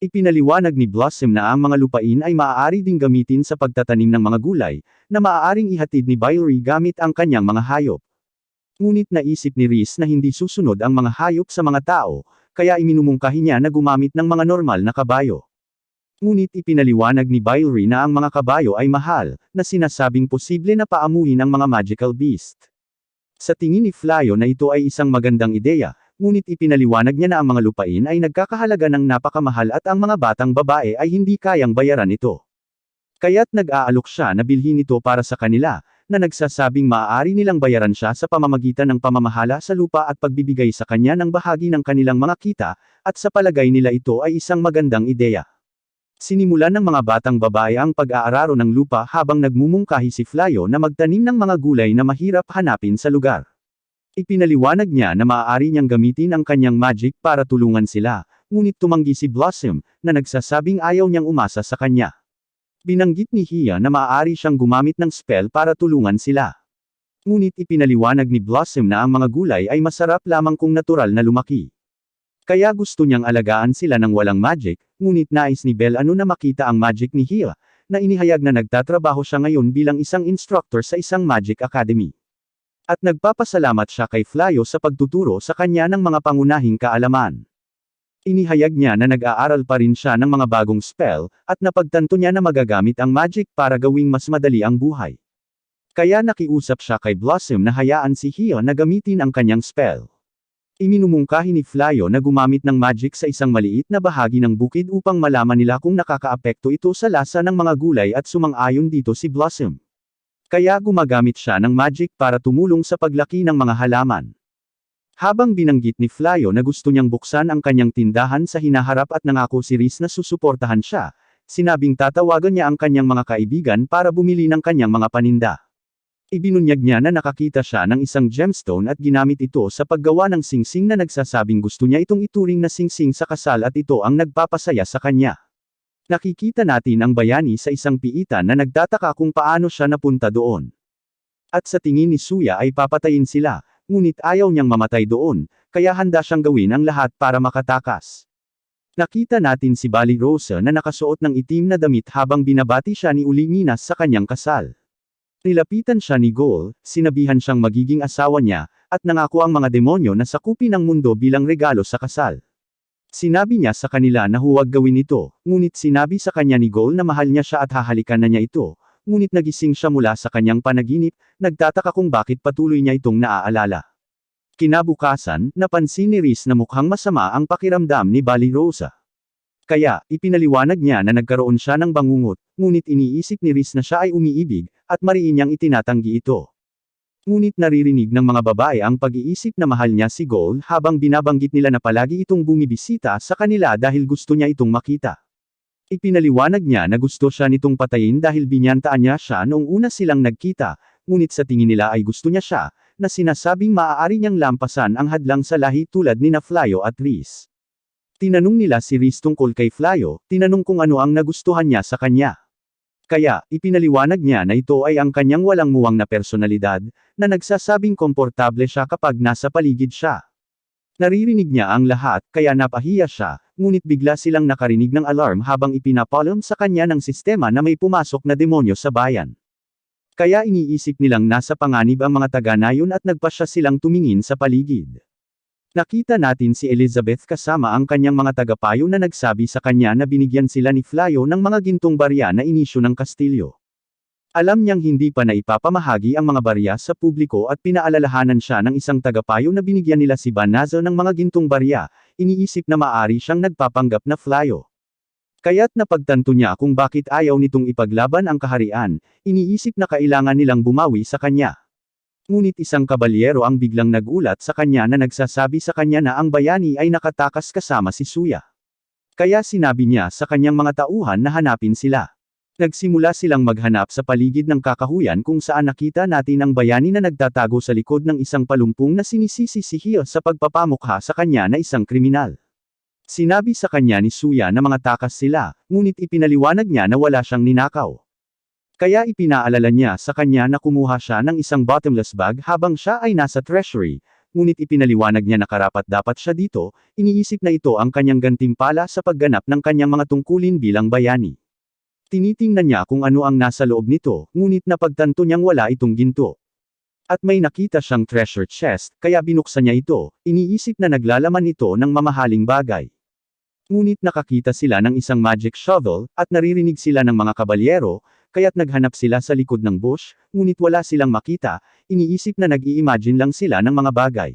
Ipinaliwanag ni Blossom na ang mga lupain ay maaari ding gamitin sa pagtatanim ng mga gulay, na maaaring ihatid ni Bylry gamit ang kanyang mga hayop. Ngunit naisip ni Rhys na hindi susunod ang mga hayop sa mga tao, kaya iminumungkahi niya na gumamit ng mga normal na kabayo. Ngunit ipinaliwanag ni Bylry na ang mga kabayo ay mahal, na sinasabing posible na paamuhin ang mga magical beast. Sa tingin ni Flyo na ito ay isang magandang ideya, ngunit ipinaliwanag niya na ang mga lupain ay nagkakahalaga ng napakamahal at ang mga batang babae ay hindi kayang bayaran ito. Kaya't nag-aalok siya na bilhin ito para sa kanila, na nagsasabing maaari nilang bayaran siya sa pamamagitan ng pamamahala sa lupa at pagbibigay sa kanya ng bahagi ng kanilang mga kita, at sa palagay nila ito ay isang magandang ideya. Sinimulan ng mga batang babae ang pag-aararo ng lupa habang nagmumungkahi si Flyo na magtanim ng mga gulay na mahirap hanapin sa lugar. Ipinaliwanag niya na maaari niyang gamitin ang kanyang magic para tulungan sila, ngunit tumanggi si Blossom, na nagsasabing ayaw niyang umasa sa kanya. Binanggit ni Hia na maaari siyang gumamit ng spell para tulungan sila. Ngunit ipinaliwanag ni Blossom na ang mga gulay ay masarap lamang kung natural na lumaki. Kaya gusto niyang alagaan sila ng walang magic, ngunit nais ni Belle na makita ang magic ni Hia, na inihayag na nagtatrabaho siya ngayon bilang isang instructor sa isang magic academy. At nagpapasalamat siya kay Flyo sa pagtuturo sa kanya ng mga pangunahing kaalaman. Inihayag niya na nag-aaral pa rin siya ng mga bagong spell, at napagtanto niya na magagamit ang magic para gawing mas madali ang buhay. Kaya nakiusap siya kay Blossom na hayaan si Hia na gamitin ang kanyang spell. Iminumungkahi ni Flyo na gumamit ng magic sa isang maliit na bahagi ng bukid upang malaman nila kung nakakaapekto ito sa lasa ng mga gulay at sumang-ayon dito si Blossom. Kaya gumagamit siya ng magic para tumulong sa paglaki ng mga halaman. Habang binanggit ni Flyo na gusto niyang buksan ang kanyang tindahan sa hinaharap at nangako si Rhys na susuportahan siya, sinabing tatawagan niya ang kanyang mga kaibigan para bumili ng kanyang mga paninda. Ibinunyag niya na nakakita siya ng isang gemstone at ginamit ito sa paggawa ng singsing na nagsasabing gusto niya itong ituring na singsing sa kasal at ito ang nagpapasaya sa kanya. Nakikita natin ang bayani sa isang piitan na nagtataka kung paano siya napunta doon. At sa tingin ni Suya ay papatayin sila, ngunit ayaw niyang mamatay doon, kaya handa siyang gawin ang lahat para makatakas. Nakita natin si Bali Rosa na nakasuot ng itim na damit habang binabati siya ni Ulinginas sa kanyang kasal. Nilapitan siya ni Gol, sinabihan siyang magiging asawa niya, at nangako ang mga demonyo na sakupin ang mundo bilang regalo sa kasal. Sinabi niya sa kanila na huwag gawin ito, ngunit sinabi sa kanya ni Gol na mahal niya siya at hahalikan na niya ito, ngunit nagising siya mula sa kanyang panaginip, nagtataka kung bakit patuloy niya itong naaalala. Kinabukasan, napansin ni Rhys na mukhang masama ang pakiramdam ni Bali Rosa. Kaya, ipinaliwanag niya na nagkaroon siya ng bangungot, ngunit iniisip ni Rhys na siya ay umiibig, at mariin niyang itinatanggi ito. Ngunit naririnig ng mga babae ang pag-iisip na mahal niya si Gol habang binabanggit nila na palagi itong bumibisita sa kanila dahil gusto niya itong makita. Ipinaliwanag niya na gusto siya nitong patayin dahil binyantaan niya siya noong una silang nagkita, ngunit sa tingin nila ay gusto niya siya, na sinasabing maaari niyang lampasan ang hadlang sa lahi tulad ni Flayo at Reese. Tinanong nila si Reese tungkol kay Flayo, tinanong kung ano ang nagustuhan niya sa kanya. Kaya, ipinaliwanag niya na ito ay ang kanyang walang muwang na personalidad, na nagsasabing komportable siya kapag nasa paligid siya. Naririnig niya ang lahat, kaya napahiya siya, ngunit bigla silang nakarinig ng alarm habang ipinapaalam sa kanya ng sistema na may pumasok na demonyo sa bayan. Kaya iniisip nilang nasa panganib ang mga taga-nayon at nagpasya silang tumingin sa paligid. Nakita natin si Elizabeth kasama ang kanyang mga tagapayo na nagsabi sa kanya na binigyan sila ni Flayo ng mga gintong barya na inisyu ng Kastilyo. Alam niyang hindi pa naipapamahagi ang mga barya sa publiko at pinaalalahanan siya ng isang tagapayo na binigyan nila si Banazzo ng mga gintong barya, iniisip na maaari siyang nagpapanggap na Flayo. Kaya't napagtanto niya kung bakit ayaw nitong ipaglaban ang kaharian, iniisip na kailangan nilang bumawi sa kanya. Ngunit isang kabalyero ang biglang nagulat sa kanya na nagsasabi sa kanya na ang bayani ay nakatakas kasama si Suya. Kaya sinabi niya sa kanyang mga tauhan na hanapin sila. Nagsimula silang maghanap sa paligid ng kakahuyan kung saan nakita natin ang bayani na nagtatago sa likod ng isang palumpong na sinisisi si Hio sa pagpapamukha sa kanya na isang kriminal. Sinabi sa kanya ni Suya na mga takas sila, ngunit ipinaliwanag niya na wala siyang ninakaw. Kaya ipinaalala niya sa kanya na kumuha siya ng isang bottomless bag habang siya ay nasa treasury, ngunit ipinaliwanag niya na karapat-dapat siya dito, iniisip na ito ang kanyang gantimpala sa pagganap ng kanyang mga tungkulin bilang bayani. Tinitingnan niya kung ano ang nasa loob nito, ngunit napagtanto niyang wala itong ginto. At may nakita siyang treasure chest, kaya binuksan niya ito, iniisip na naglalaman ito ng mamahaling bagay. Ngunit nakakita sila ng isang magic shovel, at naririnig sila ng mga kabalyero, kaya't naghanap sila sa likod ng bush, ngunit wala silang makita, iniisip na nag-i-imagine lang sila ng mga bagay.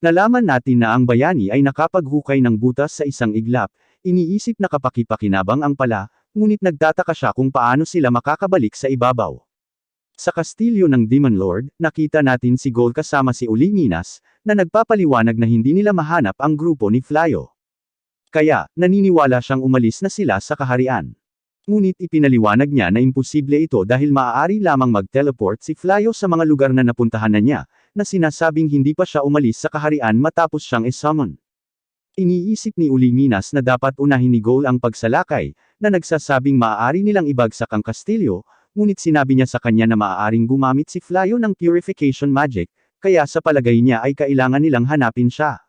Nalaman natin na ang bayani ay nakapaghukay ng butas sa isang iglap, iniisip na kapaki-pakinabang ang pala, ngunit nagtataka siya kung paano sila makakabalik sa ibabaw. Sa kastilyo ng Demon Lord, nakita natin si Gold kasama si Uliminas, na nagpapaliwanag na hindi nila mahanap ang grupo ni Flayo. Kaya, naniniwala siyang umalis na sila sa kaharian. Ngunit ipinaliwanag niya na imposible ito dahil maaari lamang mag-teleport si Flayo sa mga lugar na napuntahan na niya, na sinasabing hindi pa siya umalis sa kaharian matapos siyang i-summon. Iniisip ni Uliminas na dapat unahin ni Gold ang pagsalakay, na nagsasabing maaari nilang ibagsak ang kastilyo, ngunit sinabi niya sa kanya na maaaring gumamit si Flayo ng purification magic, kaya sa palagay niya ay kailangan nilang hanapin siya.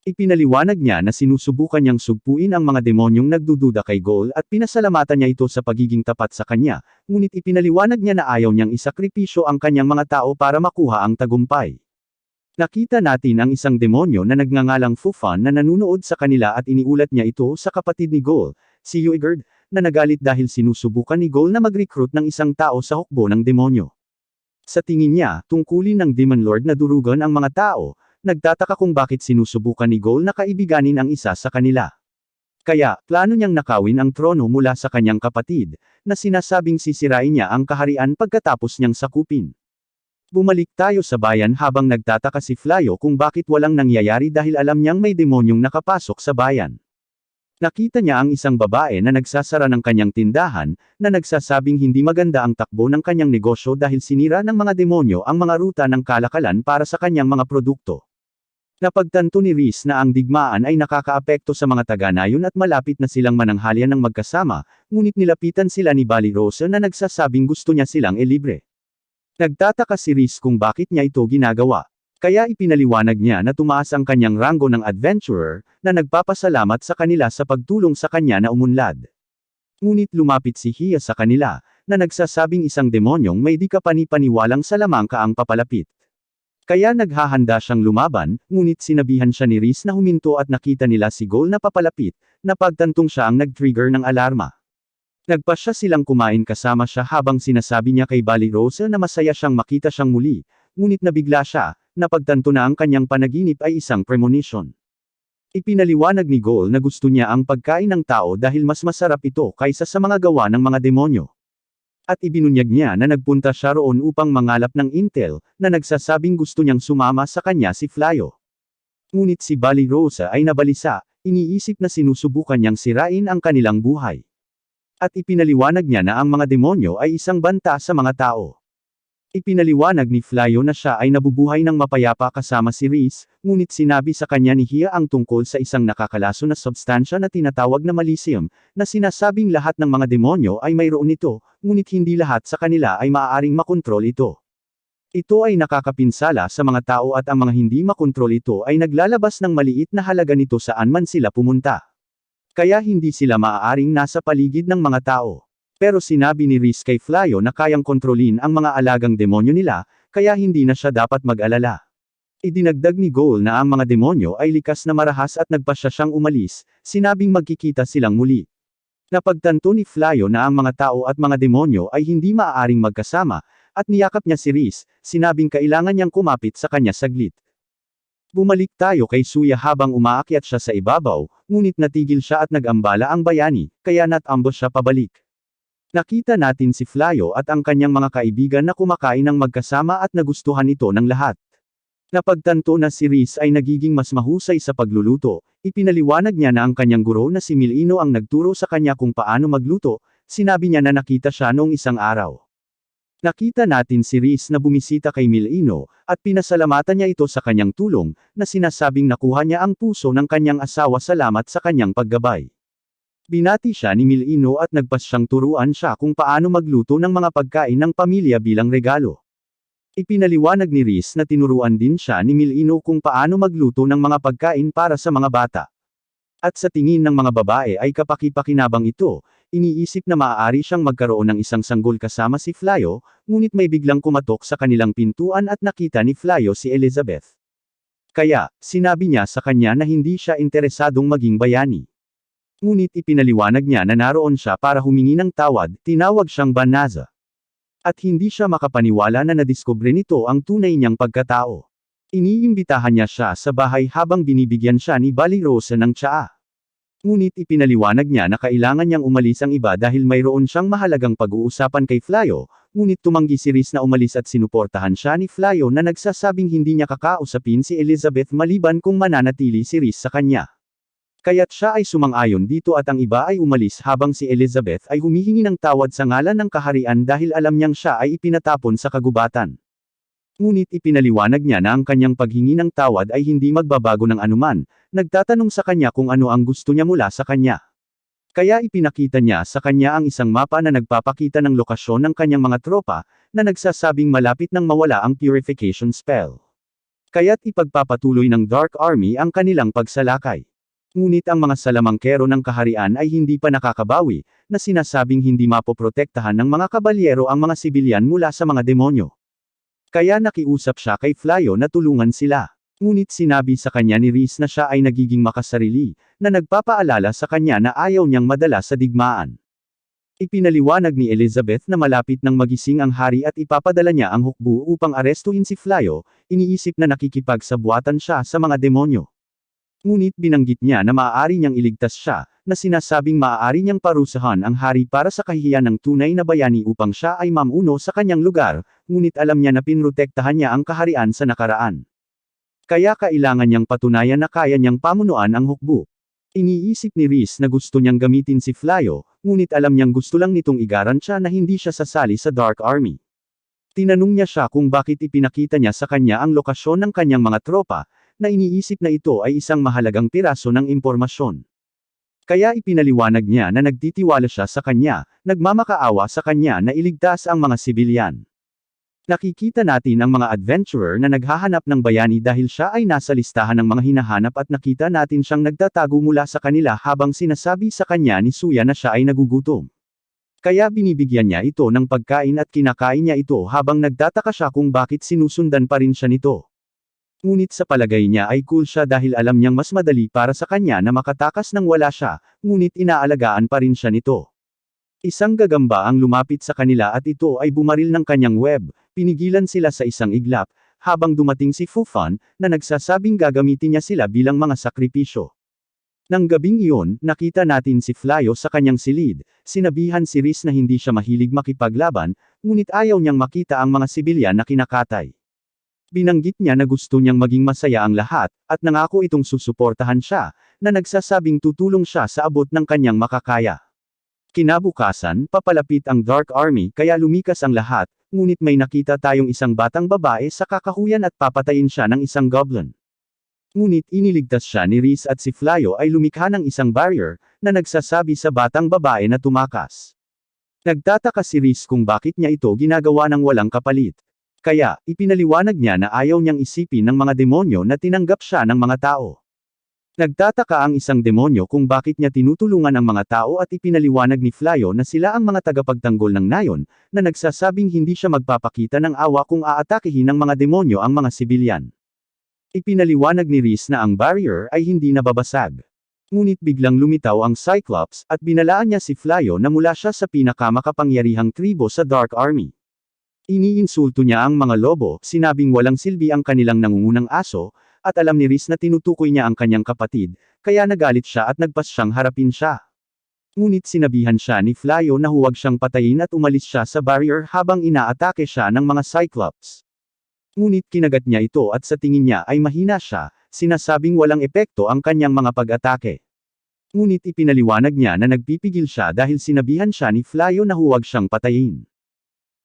Ipinaliwanag niya na sinusubukan niyang sugpuin ang mga demonyong nagdududa kay Gold at pinasalamatan niya ito sa pagiging tapat sa kanya, ngunit ipinaliwanag niya na ayaw niyang isakripisyo ang kanyang mga tao para makuha ang tagumpay. Nakita natin ang isang demonyo na nagngangalang Fufan na nanunood sa kanila at iniulat niya ito sa kapatid ni Gold, si Uigard, na nagalit dahil sinusubukan ni Gold na mag-recruit ng isang tao sa hukbo ng demonyo. Sa tingin niya, tungkulin ng Demon Lord na durugan ang mga tao, nagtataka kung bakit sinusubukan ni Gold na kaibiganin ang isa sa kanila. Kaya, plano niyang nakawin ang trono mula sa kanyang kapatid, na sinasabing sisirain niya ang kaharian pagkatapos niyang sakupin. Bumalik tayo sa bayan habang nagtataka si Flayo kung bakit walang nangyayari dahil alam niyang may demonyong nakapasok sa bayan. Nakita niya ang isang babae na nagsasara ng kanyang tindahan, na nagsasabing hindi maganda ang takbo ng kanyang negosyo dahil sinira ng mga demonyo ang mga ruta ng kalakalan para sa kanyang mga produkto. Napagtanto ni Reese na ang digmaan ay nakakaapekto sa mga taga-nayon at malapit na silang mananghalian ng magkasama, ngunit nilapitan sila ni Balirosa na nagsasabing gusto niya silang ilibre. Nagtataka si Reese kung bakit niya ito ginagawa. Kaya ipinaliwanag niya na tumaas ang kanyang ranggo ng adventurer, na nagpapasalamat sa kanila sa pagtulong sa kanya na umunlad. Ngunit lumapit si Hia sa kanila, na nagsasabing isang demonyong may di kapani-paniwalang salamangka ang papalapit. Kaya naghahanda siyang lumaban, ngunit sinabihan siya ni Reese na huminto at nakita nila si Gold na papalapit, na pagtantong siya ang nag-trigger ng alarma. Nagpasya silang kumain kasama siya habang sinasabi niya kay Balirosa na masaya siyang makita siyang muli, ngunit nabigla siya, napagtanto na ang kanyang panaginip ay isang premonition. Ipinaliwanag ni Gold na gusto niya ang pagkain ng tao dahil mas masarap ito kaysa sa mga gawa ng mga demonyo. At ibinunyag niya na nagpunta siya roon upang mangalap ng intel, na nagsasabing gusto niyang sumama sa kanya si Flayo. Ngunit si Balirosa ay nabalisa, iniisip na sinusubukan niyang sirain ang kanilang buhay. At ipinaliwanag niya na ang mga demonyo ay isang banta sa mga tao. Ipinaliwanag ni Flayo na siya ay nabubuhay ng mapayapa kasama si Reese, ngunit sinabi sa kanya ni Hia ang tungkol sa isang nakakalaso na substansya na tinatawag na Malisium, na sinasabing lahat ng mga demonyo ay mayroon nito, ngunit hindi lahat sa kanila ay maaaring makontrol ito. Ito ay nakakapinsala sa mga tao at ang mga hindi makontrol ito ay naglalabas ng maliit na halaga nito saan man sila pumunta. Kaya hindi sila maaaring nasa paligid ng mga tao. Pero sinabi ni Reese kay Flayo na kayang kontrolin ang mga alagang demonyo nila, kaya hindi na siya dapat mag-alala. Idinagdag ni Goal na ang mga demonyo ay likas na marahas at nagpasya siyang umalis, sinabing magkikita silang muli. Napagtanto ni Flayo na ang mga tao at mga demonyo ay hindi maaaring magkasama, at niyakap niya si Reese, sinabing kailangan niyang kumapit sa kanya saglit. Bumalik tayo kay Suya habang umaakyat siya sa ibabaw, ngunit natigil siya at nag-ambala ang bayani, kaya nat-ambush siya pabalik. Nakita natin si Flayo at ang kanyang mga kaibigan na kumakain ng magkasama at nagustuhan ito ng lahat. Napagtanto na si Reese ay nagiging mas mahusay sa pagluluto, ipinaliwanag niya na ang kanyang guro na si Milino ang nagturo sa kanya kung paano magluto, sinabi niya na nakita siya noong isang araw. Nakita natin si Reese na bumisita kay Milino, at pinasalamatan niya ito sa kanyang tulong, na sinasabing nakuha niya ang puso ng kanyang asawa salamat sa kanyang paggabay. Binati siya ni Milino at nagpasyang turuan siya kung paano magluto ng mga pagkain ng pamilya bilang regalo. Ipinaliwanag ni Reese na tinuruan din siya ni Milino kung paano magluto ng mga pagkain para sa mga bata. At sa tingin ng mga babae ay kapaki-pakinabang ito, iniisip na maaari siyang magkaroon ng isang sanggol kasama si Flayo, ngunit may biglang kumatok sa kanilang pintuan at nakita ni Flayo si Elizabeth. Kaya, sinabi niya sa kanya na hindi siya interesadong maging bayani. Ngunit ipinaliwanag niya na naroon siya para humingi ng tawad, tinawag siyang Banaza. At hindi siya makapaniwala na nadiskubre nito ang tunay niyang pagkatao. Iniimbitahan niya siya sa bahay habang binibigyan siya ni Bali Rosa ng tsaa. Ngunit ipinaliwanag niya na kailangan niyang umalis ang iba dahil mayroon siyang mahalagang pag-uusapan kay Flayo, ngunit tumanggi si Reese na umalis at sinuportahan siya ni Flayo na nagsasabing hindi niya kakausapin si Elizabeth maliban kung mananatili si Reese sa kanya. Kaya't siya ay sumang-ayon dito at ang iba ay umalis habang si Elizabeth ay humihingi ng tawad sa ngalan ng kaharian dahil alam niyang siya ay ipinatapon sa kagubatan. Ngunit ipinaliwanag niya na ang kanyang paghingi ng tawad ay hindi magbabago ng anuman, nagtatanong sa kanya kung ano ang gusto niya mula sa kanya. Kaya ipinakita niya sa kanya ang isang mapa na nagpapakita ng lokasyon ng kanyang mga tropa, na nagsasabing malapit nang mawala ang purification spell. Kaya't ipagpapatuloy ng Dark Army ang kanilang pagsalakay. Ngunit ang mga salamangkero ng kaharian ay hindi pa nakakabawi, na sinasabing hindi mapoprotektahan ng mga kabalyero ang mga sibilyan mula sa mga demonyo. Kaya nakiusap siya kay Flayo na tulungan sila. Ngunit sinabi sa kanya ni Reese na siya ay nagiging makasarili, na nagpapaalala sa kanya na ayaw niyang madala sa digmaan. Ipinaliwanag ni Elizabeth na malapit nang magising ang hari at ipapadala niya ang hukbo upang arestuhin si Flayo, iniisip na nakikipagsabuatan siya sa mga demonyo. Ngunit binanggit niya na maaari niyang iligtas siya, na sinasabing maaari niyang parusahan ang hari para sa kahihiyan ng tunay na bayani upang siya ay mamuno sa kanyang lugar, ngunit alam niya na pinrotektahan niya ang kaharian sa nakaraan. Kaya kailangan niyang patunayan na kaya niyang pamunuan ang hukbo. Iniisip ni Reese na gusto niyang gamitin si Flayo, ngunit alam niyang gusto lang nitong igarantiya na hindi siya sasali sa Dark Army. Tinanong niya siya kung bakit ipinakita niya sa kanya ang lokasyon ng kanyang mga tropa, na iniisip na ito ay isang mahalagang piraso ng impormasyon. Kaya ipinaliwanag niya na nagtitiwala siya sa kanya, nagmamakaawa sa kanya na iligtas ang mga sibilyan. Nakikita natin ang mga adventurer na naghahanap ng bayani dahil siya ay nasa listahan ng mga hinahanap at nakita natin siyang nagtatago mula sa kanila habang sinasabi sa kanya ni Suya na siya ay nagugutom. Kaya binibigyan niya ito ng pagkain at kinakain niya ito habang nagtataka siya kung bakit sinusundan pa rin siya nito. Ngunit sa palagay niya ay cool siya dahil alam niyang mas madali para sa kanya na makatakas nang wala siya, ngunit inaalagaan pa rin siya nito. Isang gagamba ang lumapit sa kanila at ito ay bumaril ng kanyang web, pinigilan sila sa isang iglap, habang dumating si Fufan, na nagsasabing gagamitin niya sila bilang mga sakripisyo. Nang gabing iyon, nakita natin si Flayo sa kanyang silid, sinabihan si Reese na hindi siya mahilig makipaglaban, ngunit ayaw niyang makita ang mga sibilyan na kinakatay. Binanggit niya na gusto niyang maging masaya ang lahat, at nangako itong susuportahan siya, na nagsasabing tutulong siya sa abot ng kanyang makakaya. Kinabukasan, papalapit ang Dark Army kaya lumikas ang lahat, ngunit may nakita tayong isang batang babae sa kakahuyan at papatayin siya ng isang goblin. Ngunit iniligtas siya ni Reese at si Flyo ay lumikha ng isang barrier, na nagsasabi sa batang babae na tumakas. Nagtataka si Reese kung bakit niya ito ginagawa ng walang kapalit. Kaya, ipinaliwanag niya na ayaw niyang isipin ng mga demonyo na tinanggap siya ng mga tao. Nagtataka ang isang demonyo kung bakit niya tinutulungan ang mga tao at ipinaliwanag ni Flyo na sila ang mga tagapagtanggol ng nayon, na nagsasabing hindi siya magpapakita ng awa kung aatakihin ng mga demonyo ang mga sibilyan. Ipinaliwanag ni Reese na ang barrier ay hindi nababasag. Ngunit biglang lumitaw ang Cyclops, at binalaan niya si Flyo na mula siya sa pinakamakapangyarihang tribo sa Dark Army. Iniinsulto niya ang mga lobo, sinabing walang silbi ang kanilang nangungunang aso, at alam ni Reese na tinutukoy niya ang kanyang kapatid, kaya nagalit siya at nagpas siyang harapin siya. Ngunit sinabihan siya ni Flyo na huwag siyang patayin at umalis siya sa barrier habang inaatake siya ng mga Cyclops. Ngunit kinagat niya ito at sa tingin niya ay mahina siya, sinasabing walang epekto ang kanyang mga pag-atake. Ngunit ipinaliwanag niya na nagpipigil siya dahil sinabihan siya ni Flyo na huwag siyang patayin.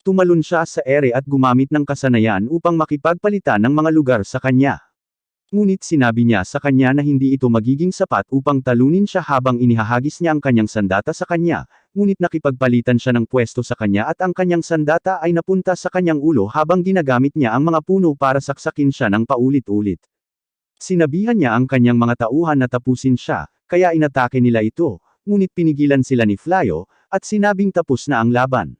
Tumalon siya sa ere at gumamit ng kasanayan upang makipagpalitan ng mga lugar sa kanya. Ngunit sinabi niya sa kanya na hindi ito magiging sapat upang talunin siya habang inihahagis niya ang kanyang sandata sa kanya, ngunit nakipagpalitan siya ng pwesto sa kanya at ang kanyang sandata ay napunta sa kanyang ulo habang ginagamit niya ang mga puno para saksakin siya ng paulit-ulit. Sinabihan niya ang kanyang mga tauhan na tapusin siya, kaya inatake nila ito, ngunit pinigilan sila ni Flyo, at sinabing tapos na ang laban.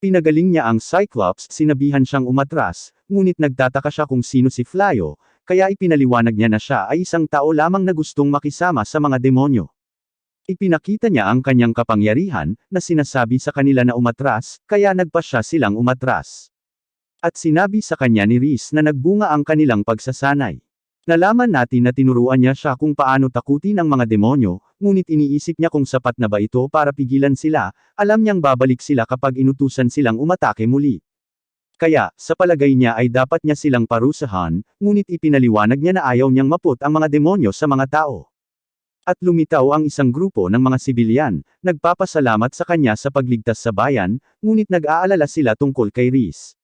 Pinagaling niya ang Cyclops, sinabihan siyang umatras, ngunit nagtataka siya kung sino si Flyo, kaya ipinaliwanag niya na siya ay isang tao lamang na gustong makisama sa mga demonyo. Ipinakita niya ang kanyang kapangyarihan, na sinasabi sa kanila na umatras, kaya nagpa siya silang umatras. At sinabi sa kanya ni Reese na nagbunga ang kanilang pagsasanay. Nalaman natin na tinuruan niya siya kung paano takutin ang mga demonyo, ngunit iniisip niya kung sapat na ba ito para pigilan sila, alam niyang babalik sila kapag inutusan silang umatake muli. Kaya, sa palagay niya ay dapat niya silang parusahan, ngunit ipinaliwanag niya na ayaw niyang maput ang mga demonyo sa mga tao. At lumitaw ang isang grupo ng mga sibilyan, nagpapasalamat sa kanya sa pagligtas sa bayan, ngunit nag-aalala sila tungkol kay Reese.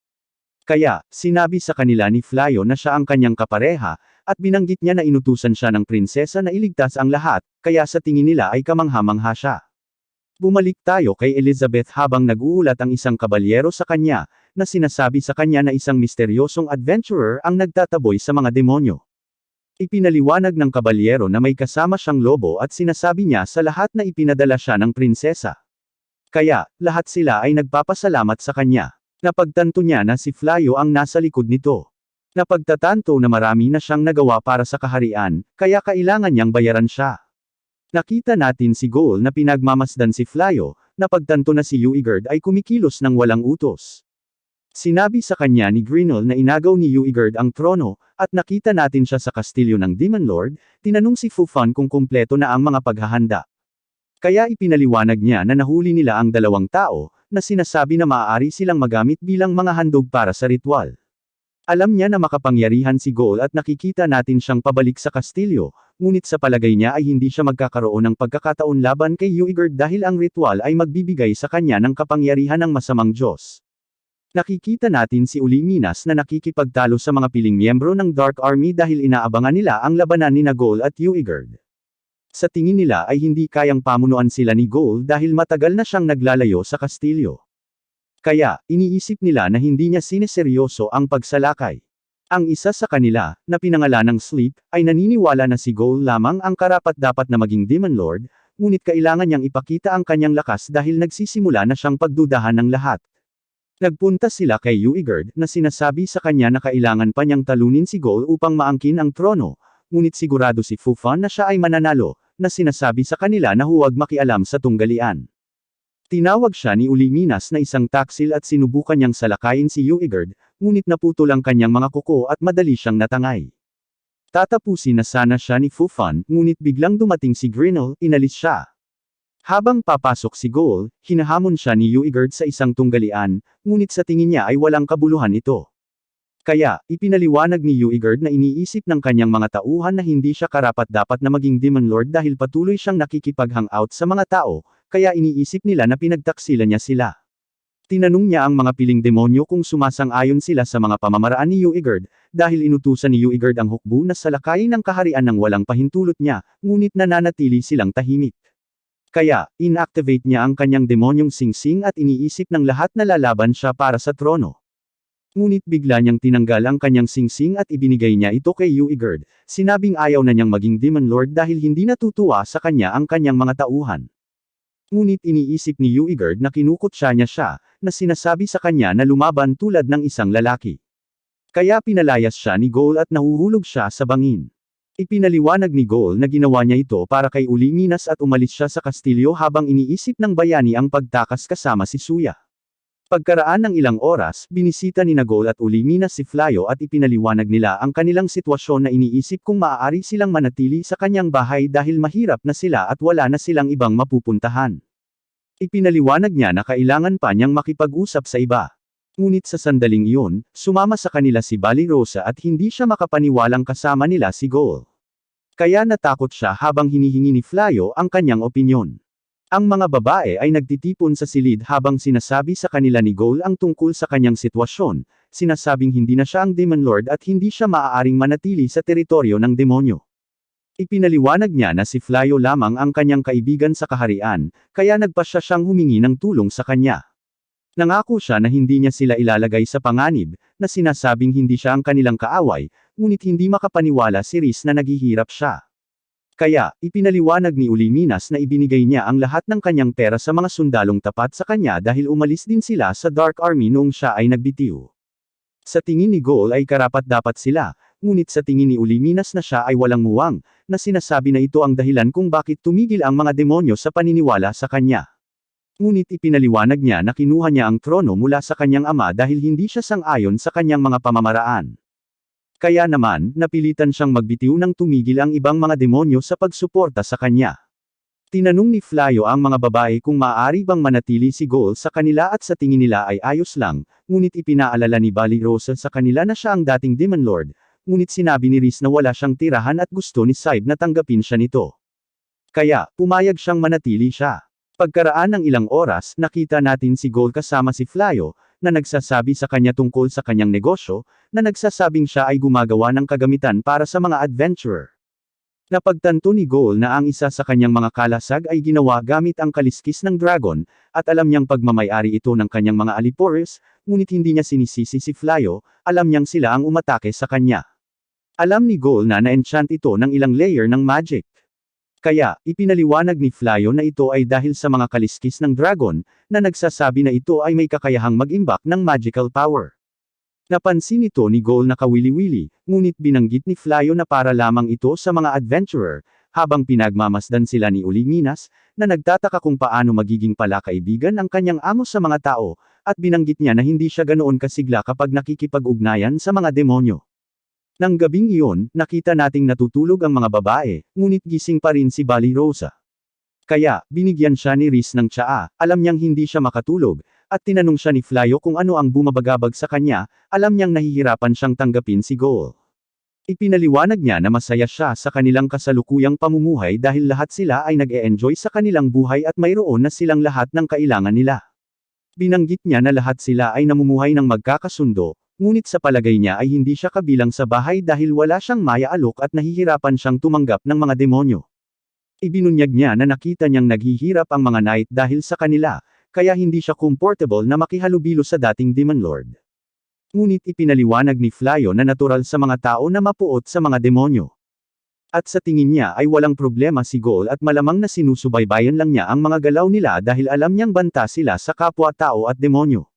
Kaya, sinabi sa kanila ni Flyo na siya ang kanyang kapareha, at binanggit niya na inutusan siya ng prinsesa na iligtas ang lahat, kaya sa tingin nila ay kamangha-mangha siya. Bumalik tayo kay Elizabeth habang nag-uulat ang isang kabalyero sa kanya, na sinasabi sa kanya na isang misteryosong adventurer ang nagtataboy sa mga demonyo. Ipinaliwanag ng kabalyero na may kasama siyang lobo at sinasabi niya sa lahat na ipinadala siya ng prinsesa. Kaya, lahat sila ay nagpapasalamat sa kanya. Napagtanto niya na si Flyo ang nasa likod nito. Napagtatanto na marami na siyang nagawa para sa kaharian, kaya kailangan niyang bayaran siya. Nakita natin si Goal na pinagmamasdan si Flyo, napagtanto na si Uigard ay kumikilos ng walang utos. Sinabi sa kanya ni Grinnell na inagaw ni Uigard ang trono, at nakita natin siya sa kastilyo ng Demon Lord, tinanong si Fufan kung kumpleto na ang mga paghahanda. Kaya ipinaliwanag niya na nahuli nila ang dalawang tao, na sinasabi na maaari silang magamit bilang mga handog para sa ritual. Alam niya na makapangyarihan si Goal at nakikita natin siyang pabalik sa kastilyo, ngunit sa palagay niya ay hindi siya magkakaroon ng pagkakataon laban kay Uigard dahil ang ritual ay magbibigay sa kanya ng kapangyarihan ng masamang Diyos. Nakikita natin si Uliminas na nakikipagtalo sa mga piling miyembro ng Dark Army dahil inaabangan nila ang labanan ni Goal at Uigard. Sa tingin nila ay hindi kayang pamunuan sila ni Goal dahil matagal na siyang naglalayo sa kastilyo. Kaya, iniisip nila na hindi niya sineseryoso ang pagsalakay. Ang isa sa kanila, na pinangalanang Sleep, ay naniniwala na si Goal lamang ang karapat-dapat na maging Demon Lord, ngunit kailangan niyang ipakita ang kanyang lakas dahil nagsisimula na siyang pagdudahan ng lahat. Nagpunta sila kay Uigard na sinasabi sa kanya na kailangan pa niyang talunin si Goal upang maangkin ang trono, ngunit sigurado si Fufan na siya ay mananalo, na sinasabi sa kanila na huwag makialam sa tunggalian. Tinawag siya ni Uliminas na isang taksil at sinubukan niyang salakayin si Uigard, ngunit naputol ang kanyang mga kuko at madali siyang natangay. Tatapusin na sana siya ni Fufan, ngunit biglang dumating si Grinnell, inalis siya. Habang papasok si Goal, hinahamon siya ni Uigard sa isang tunggalian, ngunit sa tingin niya ay walang kabuluhan ito. Kaya, ipinaliwanag ni Uigard na iniisip ng kanyang mga tauhan na hindi siya karapat-dapat na maging Demon Lord dahil patuloy siyang nakikipag-hangout sa mga tao, kaya iniisip nila na pinagtaksilan niya sila. Tinanong niya ang mga piling demonyo kung sumasang-ayon sila sa mga pamamaraan ni Uigard, dahil inutusan ni Uigard ang hukbo na salakayin ng kaharian ng walang pahintulot niya, ngunit nananatili silang tahimik. Kaya, inactivate niya ang kanyang demonyong singsing at iniisip ng lahat na lalaban siya para sa trono. Ngunit bigla niyang tinanggal ang kanyang singsing at ibinigay niya ito kay Uigard, sinabing ayaw na niyang maging Demon Lord dahil hindi natutuwa sa kanya ang kanyang mga tauhan. Ngunit iniisip ni Uigard na kinukutya niya siya, na sinasabi sa kanya na lumaban tulad ng isang lalaki. Kaya pinalayas siya ni Gaul at nahuhulog siya sa bangin. Ipinaliwanag ni Gaul na ginawa niya ito para kay Uliminas at umalis siya sa kastilyo habang iniisip ng bayani ang pagtakas kasama si Suya. Pagkaraan ng ilang oras, binisita ni Gaul at Uliminas si Flayo at ipinaliwanag nila ang kanilang sitwasyon na iniisip kung maaari silang manatili sa kanyang bahay dahil mahirap na sila at wala na silang ibang mapupuntahan. Ipinaliwanag niya na kailangan pa niyang makipag-usap sa iba. Ngunit sa sandaling iyon, sumama sa kanila si Balirosa at hindi siya makapaniwalang kasama nila si Gaul. Kaya natakot siya habang hinihingi ni Flayo ang kanyang opinyon. Ang mga babae ay nagtitipon sa silid habang sinasabi sa kanila ni Gaul ang tungkol sa kanyang sitwasyon, sinasabing hindi na siya ang Demon Lord at hindi siya maaaring manatili sa teritoryo ng demonyo. Ipinaliwanag niya na si Flayo lamang ang kanyang kaibigan sa kaharian, kaya nagpasya siyang humingi ng tulong sa kanya. Nangako siya na hindi niya sila ilalagay sa panganib, na sinasabing hindi siya ang kanilang kaaway, ngunit hindi makapaniwala si Riz na naghihirap siya. Kaya, ipinaliwanag ni Uliminas na ibinigay niya ang lahat ng kanyang pera sa mga sundalong tapat sa kanya dahil umalis din sila sa Dark Army noong siya ay nagbitiw. Sa tingin ni Gaul ay karapat-dapat sila, ngunit sa tingin ni Uliminas na siya ay walang muwang, na sinasabi na ito ang dahilan kung bakit tumigil ang mga demonyo sa paniniwala sa kanya. Ngunit ipinaliwanag niya na kinuha niya ang trono mula sa kanyang ama dahil hindi siya sang-ayon sa kanyang mga pamamaraan. Kaya naman, napilitan siyang magbitiw nang tumigil ang ibang mga demonyo sa pagsuporta sa kanya. Tinanong ni Flayo ang mga babae kung maaari bang manatili si Gaul sa kanila at sa tingin nila ay ayos lang, ngunit ipinaalala ni Balirosa sa kanila na siya ang dating Demon Lord, ngunit sinabi ni Riz na wala siyang tirahan at gusto ni Saib na tanggapin siya nito. Kaya, pumayag siyang manatili siya. Pagkaraan ng ilang oras, nakita natin si Gaul kasama si Flayo, na nagsasabi sa kanya tungkol sa kanyang negosyo, na nagsasabing siya ay gumagawa ng kagamitan para sa mga adventurer. Napagtanto ni Gaul na ang isa sa kanyang mga kalasag ay ginawa gamit ang kaliskis ng dragon, at alam niyang pagmamayari ito ng kanyang mga alipores, ngunit hindi niya sinisisi si Flayo, alam niyang sila ang umatake sa kanya. Alam ni Gaul na na-enchant ito ng ilang layer ng magic. Kaya, ipinaliwanag ni Flayo na ito ay dahil sa mga kaliskis ng dragon, na nagsasabi na ito ay may kakayahang mag-imbak ng magical power. Napansin ito ni Gaul na kawili-wili, ngunit binanggit ni Flayo na para lamang ito sa mga adventurer, habang pinagmamasdan sila ni Uliminas, na nagtataka kung paano magiging palakaibigan ang kanyang amo sa mga tao, at binanggit niya na hindi siya ganoon kasigla kapag nakikipag-ugnayan sa mga demonyo. Nang gabing iyon, nakita nating natutulog ang mga babae, ngunit gising pa rin si Balirosa. Kaya, binigyan siya ni Riz ng tsaa, alam niyang hindi siya makatulog, at tinanong siya ni Flayo kung ano ang bumabagabag sa kanya, alam niyang nahihirapan siyang tanggapin si Gaul. Ipinaliwanag niya na masaya siya sa kanilang kasalukuyang pamumuhay dahil lahat sila ay nag-e-enjoy sa kanilang buhay at mayroon na silang lahat ng kailangan nila. Binanggit niya na lahat sila ay namumuhay ng magkakasundo, ngunit sa palagay niya ay hindi siya kabilang sa bahay dahil wala siyang maya-alok at nahihirapan siyang tumanggap ng mga demonyo. Ibinunyag niya na nakita niyang naghihirap ang mga knight dahil sa kanila, kaya hindi siya comfortable na makihalubilo sa dating Demon Lord. Ngunit ipinaliwanag ni Flayo na natural sa mga tao na mapuot sa mga demonyo. At sa tingin niya ay walang problema si Gaul at malamang na sinusubaybayan lang niya ang mga galaw nila dahil alam niyang banta sila sa kapwa-tao at demonyo.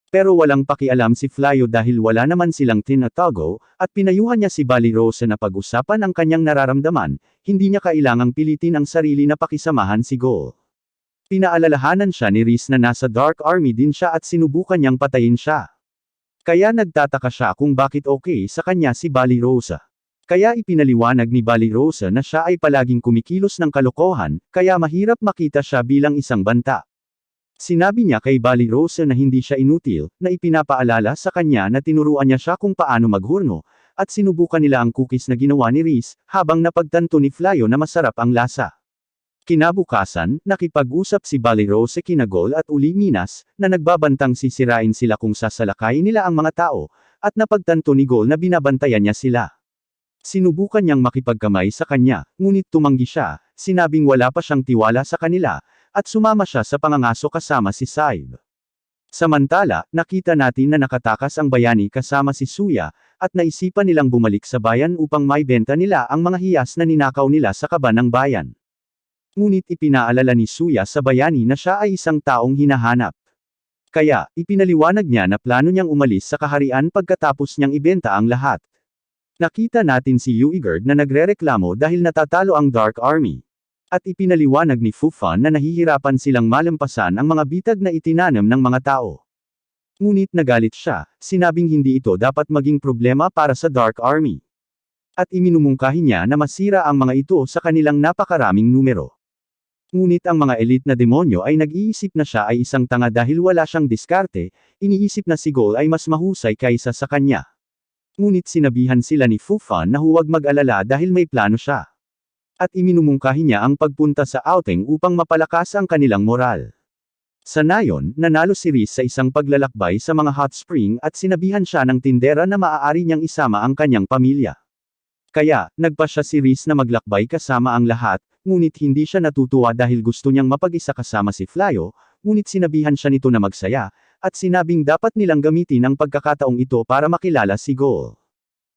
Pero walang pakialam si Flayo dahil wala naman silang tinatago, at pinayuhan niya si Balirosa na pag-usapan ang kanyang nararamdaman, hindi niya kailangang pilitin ang sarili na pakisamahan si Gaul. Pinaalalahanan siya ni Riz na nasa Dark Army din siya at sinubukan niyang patayin siya. Kaya nagtataka siya kung bakit okay sa kanya si Balirosa. Kaya ipinaliwanag ni Balirosa na siya ay palaging kumikilos ng kalokohan, kaya mahirap makita siya bilang isang banta. Sinabi niya kay Balirosa na hindi siya inutil, na ipinapaalala sa kanya na tinuruan niya siya kung paano maghurno, at sinubukan nila ang cookies na ginawa ni Riz, habang napagtanto ni Flayo na masarap ang lasa. Kinabukasan, nakipag-usap si Balirose kina Gol at Uliminas, na nagbabantang sisirain sila kung sasalakayin nila ang mga tao, at napagtanto ni Gol na binabantayan niya sila. Sinubukan niyang makipagkamay sa kanya, ngunit tumanggi siya, sinabing wala pa siyang tiwala sa kanila, at sumama siya sa pangangaso kasama si Saib. Samantala, nakita natin na nakatakas ang bayani kasama si Suya, at naisipan nilang bumalik sa bayan upang maibenta nila ang mga hiyas na ninakaw nila sa kaba ng bayan. Ngunit ipinaalala ni Suya sa bayani na siya ay isang taong hinahanap. Kaya, ipinaliwanag niya na plano niyang umalis sa kaharian pagkatapos niyang ibenta ang lahat. Nakita natin si Uigard na nagrereklamo dahil natatalo ang Dark Army. At ipinaliwanag ni Fufan na nahihirapan silang malampasan ang mga bitag na itinanam ng mga tao. Ngunit nagalit siya, sinabing hindi ito dapat maging problema para sa Dark Army. At iminumungkahi niya na masira ang mga ito sa kanilang napakaraming numero. Ngunit ang mga elite na demonyo ay nag-iisip na siya ay isang tanga dahil wala siyang diskarte, iniisip na si Gol ay mas mahusay kaysa sa kanya. Ngunit sinabihan sila ni Fufan na huwag mag-alala dahil may plano siya. At iminumungkahi niya ang pagpunta sa outing upang mapalakas ang kanilang moral. Sa nayon, nanalo si Riz sa isang paglalakbay sa mga hot spring at sinabihan siya ng tindera na maaari niyang isama ang kanyang pamilya. Kaya, nagpa siya si Riz na maglakbay kasama ang lahat, ngunit hindi siya natutuwa dahil gusto niyang mapag-isa kasama si Flyo, ngunit sinabihan siya nito na magsaya, at sinabing dapat nilang gamitin ang pagkakataong ito para makilala si Gol.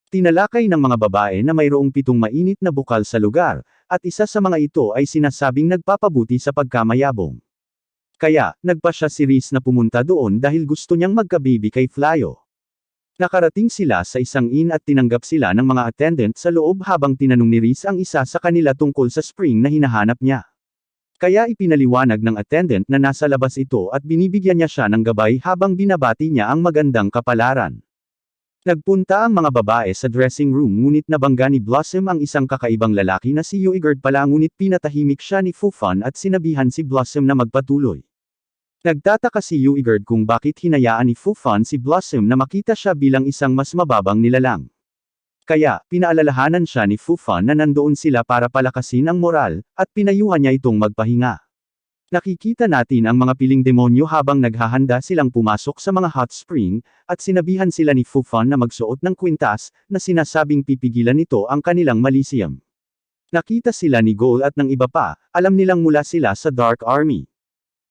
Tinalakay ng mga babae na mayroong 7 mainit na bukal sa lugar, at isa sa mga ito ay sinasabing nagpapabuti sa pagkamayabong. Kaya, nagpa siya si Riz na pumunta doon dahil gusto niyang magkabibi kay Flyo. Nakarating sila sa isang inn at tinanggap sila ng mga attendant sa loob habang tinanong ni Riz ang isa sa kanila tungkol sa spring na hinahanap niya. Kaya ipinaliwanag ng attendant na nasa labas ito at binibigyan niya siya ng gabay habang binabati niya ang magandang kapalaran. Nagpunta ang mga babae sa dressing room ngunit nabangga ni Blossom ang isang kakaibang lalaki na si Uigard pala ngunit pinatahimik siya ni Fufan at sinabihan si Blossom na magpatuloy. Nagtataka si Uigard kung bakit hinayaan ni Fufan si Blossom na makita siya bilang isang mas mababang nilalang. Kaya, pinaalalahanan siya ni Fufan na nandoon sila para palakasin ang moral, at pinayuhan niya itong magpahinga. Nakikita natin ang mga piling demonyo habang naghahanda silang pumasok sa mga hot spring, at sinabihan sila ni Fufan na magsuot ng kwintas, na sinasabing pipigilan nito ang kanilang malisyam. Nakita sila ni Gol at ng iba pa, alam nilang mula sila sa Dark Army.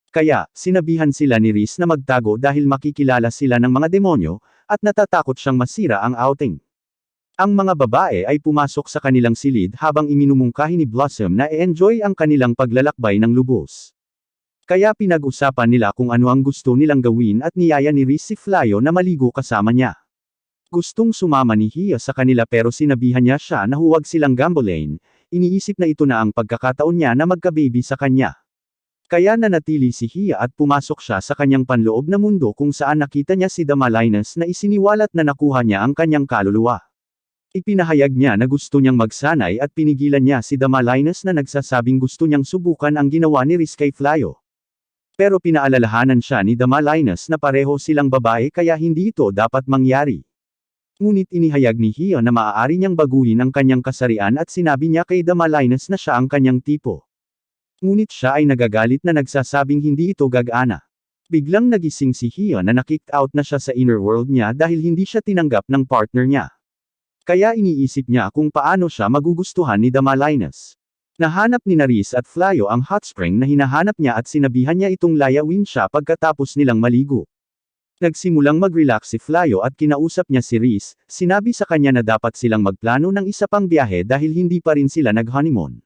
Kaya, sinabihan sila ni Riz na magtago dahil makikilala sila ng mga demonyo, at natatakot siyang masira ang outing. Ang mga babae ay pumasok sa kanilang silid habang iminumungkahi ni Blossom na e-enjoy ang kanilang paglalakbay ng lubos. Kaya pinag-usapan nila kung ano ang gusto nilang gawin at niyaya ni Riz si Flyo na maligo kasama niya. Gustong sumama ni Hia sa kanila pero sinabihan niya siya na huwag silang gambolain, iniisip na ito na ang pagkakataon niya na magka-baby sa kanya. Kaya nanatili si Hia at pumasok siya sa kanyang panloob na mundo kung saan nakita niya si Damalinus na isiniwalat na nakuha niya ang kanyang kaluluwa. Ipinahayag niya na gusto niyang magsanay at pinigilan niya si Damalinus na nagsasabing gusto niyang subukan ang ginawa ni Riz kay Flyo. Pero pinaalalahanan siya ni Damalinus na pareho silang babae kaya hindi ito dapat mangyari. Ngunit inihayag ni Hia na maaari niyang baguhin ang kanyang kasarian at sinabi niya kay Damalinus na siya ang kanyang tipo. Ngunit siya ay nagagalit na nagsasabing hindi ito gagana. Biglang nagising si Hia na na-kicked out na siya sa inner world niya dahil hindi siya tinanggap ng partner niya. Kaya iniisip niya kung paano siya magugustuhan ni Damalinus. Nahanap ni Riz at Flyo ang hot spring na hinahanap niya at sinabihan niya itong layawin siya pagkatapos nilang maligo. Nagsimulang mag-relax si Flyo at kinausap niya si Riz, sinabi sa kanya na dapat silang magplano ng isa pang biyahe dahil hindi pa rin sila nag-honeymoon.